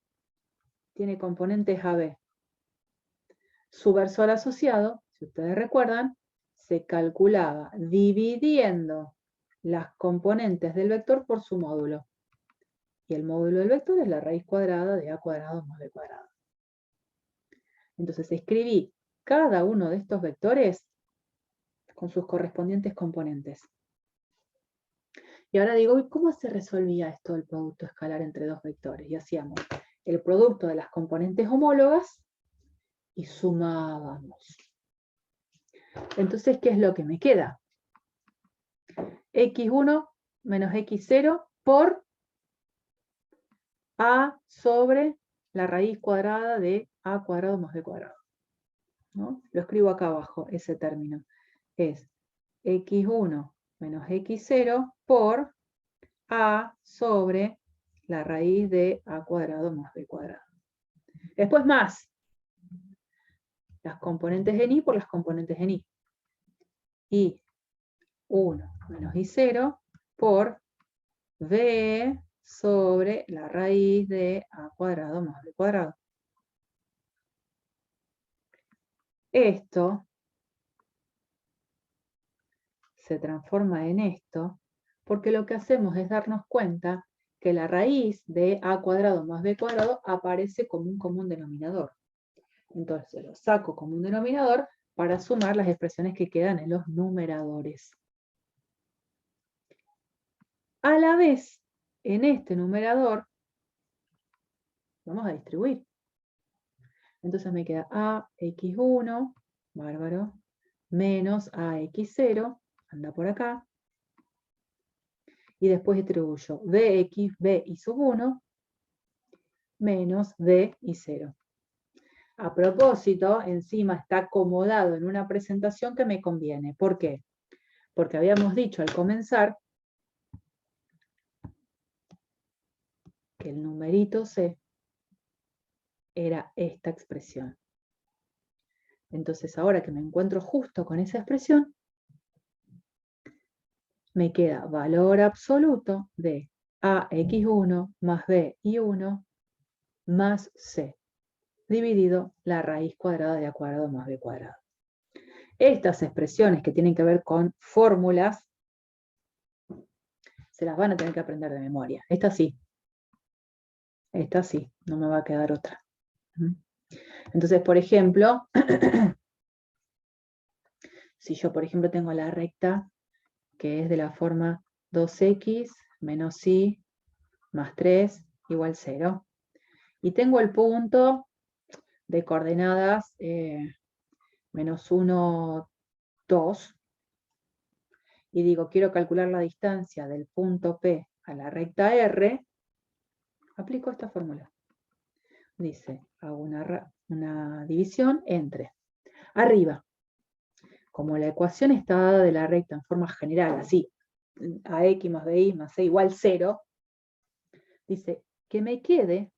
tiene componentes AB. Su versor asociado, si ustedes recuerdan, se calculaba dividiendo las componentes del vector por su módulo. Y el módulo del vector es la raíz cuadrada de A cuadrado más B cuadrado. Entonces escribí cada uno de estos vectores con sus correspondientes componentes. Y ahora digo, ¿cómo se resolvía esto del producto escalar entre dos vectores? Y hacíamos el producto de las componentes homólogas y sumábamos. Entonces, ¿qué es lo que me queda? X1 menos X0 por A sobre la raíz cuadrada de A cuadrado más B cuadrado, ¿no? Lo escribo acá abajo, ese término. Es X1 menos X0 por A sobre la raíz de A cuadrado más B cuadrado. Después más las componentes en I por las componentes en I. I1 menos I0 por B sobre la raíz de A cuadrado más B cuadrado. Esto se transforma en esto porque lo que hacemos es darnos cuenta que la raíz de A cuadrado más B cuadrado aparece como un común denominador. Entonces lo saco como un denominador para sumar las expresiones que quedan en los numeradores. A la vez, en este numerador, vamos a distribuir. Entonces me queda AX1, bárbaro, menos AX0, anda por acá. Y después distribuyo BX, B y sub 1, menos B y 0. A propósito, encima está acomodado en una presentación que me conviene. ¿Por qué? Porque habíamos dicho al comenzar que el numerito C era esta expresión. Entonces ahora que me encuentro justo con esa expresión, me queda valor absoluto de AX1 más BI1 más C, dividido la raíz cuadrada de A cuadrado más B cuadrado. Estas expresiones que tienen que ver con fórmulas, se las van a tener que aprender de memoria. Esta sí, no me va a quedar otra. Entonces, por ejemplo, si yo, por ejemplo, tengo la recta que es de la forma 2x menos y más 3 igual 0. Y tengo el punto de coordenadas menos 1, 2. Y digo, quiero calcular la distancia del punto P a la recta R. Aplico esta fórmula. Dice, hago una división entre arriba. Como la ecuación está dada de la recta en forma general, así, AX más BI más C igual 0, dice que me quede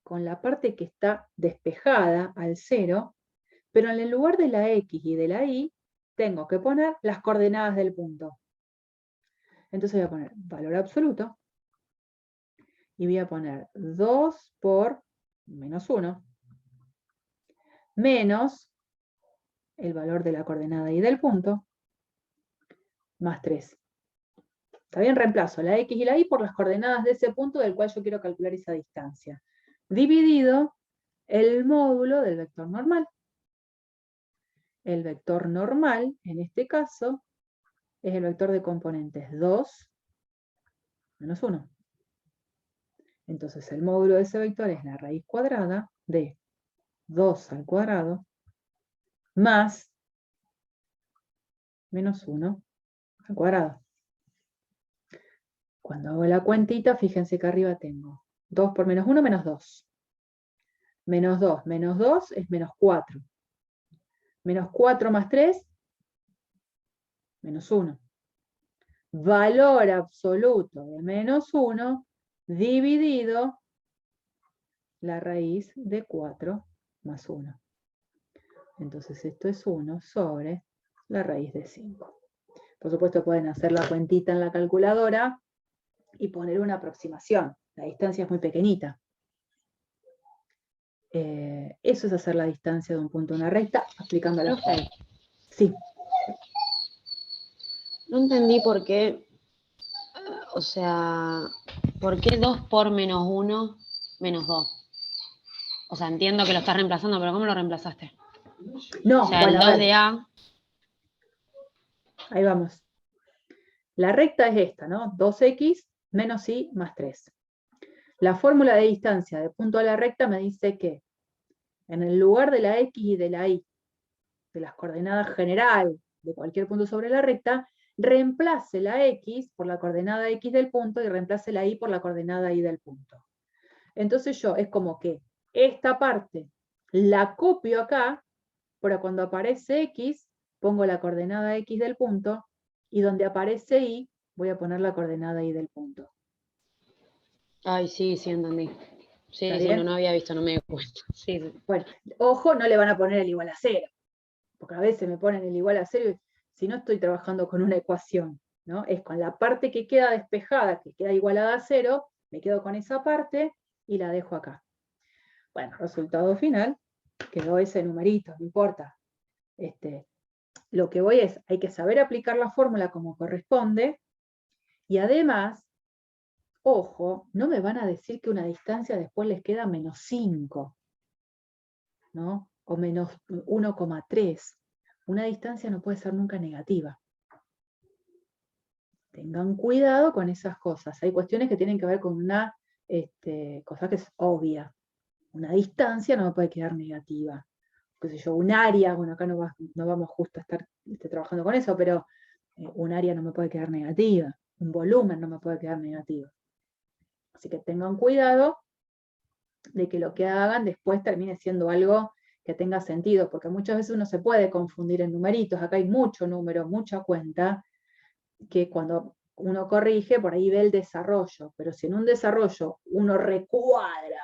con la parte que está despejada al 0, pero en el lugar de la X y de la Y, tengo que poner las coordenadas del punto. Entonces voy a poner valor absoluto, y voy a poner 2 por menos 1, menos el valor de la coordenada y del punto, más 3. Está bien, reemplazo la X y la Y por las coordenadas de ese punto del cual yo quiero calcular esa distancia. dividido el módulo del vector normal. El vector normal, en este caso, es el vector de componentes 2 menos 1. Entonces el módulo de ese vector es la raíz cuadrada de 2 al cuadrado más menos 1 al cuadrado. Cuando hago la cuentita, fíjense que arriba tengo 2 por menos 1, menos 2. Menos 2 es menos 4. Menos 4 más 3, menos 1. Valor absoluto de menos 1 dividido la raíz de 4 más 1. Entonces esto es 1 sobre la raíz de 5. Por supuesto pueden hacer la cuentita en la calculadora y poner una aproximación. La distancia es muy pequeñita. Eso es hacer la distancia de un punto a una recta aplicando la fórmula. Sí. No entendí por qué, o sea, ¿por qué 2 por menos 1 menos 2? O sea, entiendo que lo estás reemplazando, pero ¿cómo lo reemplazaste? No, O sea, bueno, el 2 de A. Ahí vamos. La recta es esta, ¿no? 2x menos y más 3. La fórmula de distancia de punto a la recta me dice que en el lugar de la x y de la y, de las coordenadas general de cualquier punto sobre la recta, reemplace la x por la coordenada x del punto y reemplace la y por la coordenada y del punto. Entonces es como que esta parte la copio acá, pero cuando aparece x, pongo la coordenada x del punto, y donde aparece y, voy a poner la coordenada y del punto. Ay, sí, entendí. Sí, ¿Está sí, bien? no había visto, no me di cuenta. Sí. Bueno, ojo, no le van a poner el igual a 0, porque a veces me ponen el igual a 0 y si no estoy trabajando con una ecuación, ¿no? Es con la parte que queda despejada, que queda igualada a 0, me quedo con esa parte y la dejo acá. Bueno, resultado final, quedó ese numerito, no importa. Lo que voy es, hay que saber aplicar la fórmula como corresponde, y además, ojo, no me van a decir que una distancia después les queda menos 5, ¿no? O menos 1,3. Una distancia no puede ser nunca negativa. Tengan cuidado con esas cosas. Hay cuestiones que tienen que ver con una cosa que es obvia. Una distancia no me puede quedar negativa. Qué sé yo, un área, bueno, acá no vamos justo a estar trabajando con eso, pero un área no me puede quedar negativa. Un volumen no me puede quedar negativo. Así que tengan cuidado de que lo que hagan después termine siendo algo que tenga sentido, porque muchas veces uno se puede confundir en numeritos. Acá hay mucho número, mucha cuenta, que cuando uno corrige, por ahí ve el desarrollo, pero si en un desarrollo uno recuadra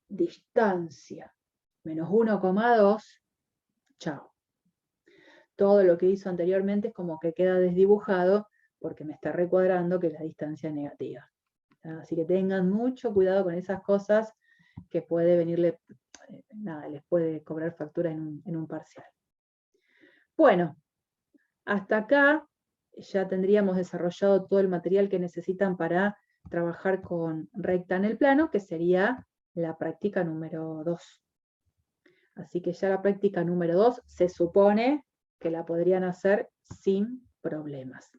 distancia menos 1,2, chao. Todo lo que hizo anteriormente es como que queda desdibujado porque me está recuadrando que la distancia es negativa. Así que tengan mucho cuidado con esas cosas que puede venirle, les puede cobrar factura en un parcial. Bueno, hasta acá ya tendríamos desarrollado todo el material que necesitan para trabajar con recta en el plano, que sería la práctica número 2. Así que ya la práctica número 2 se supone que la podrían hacer sin problemas.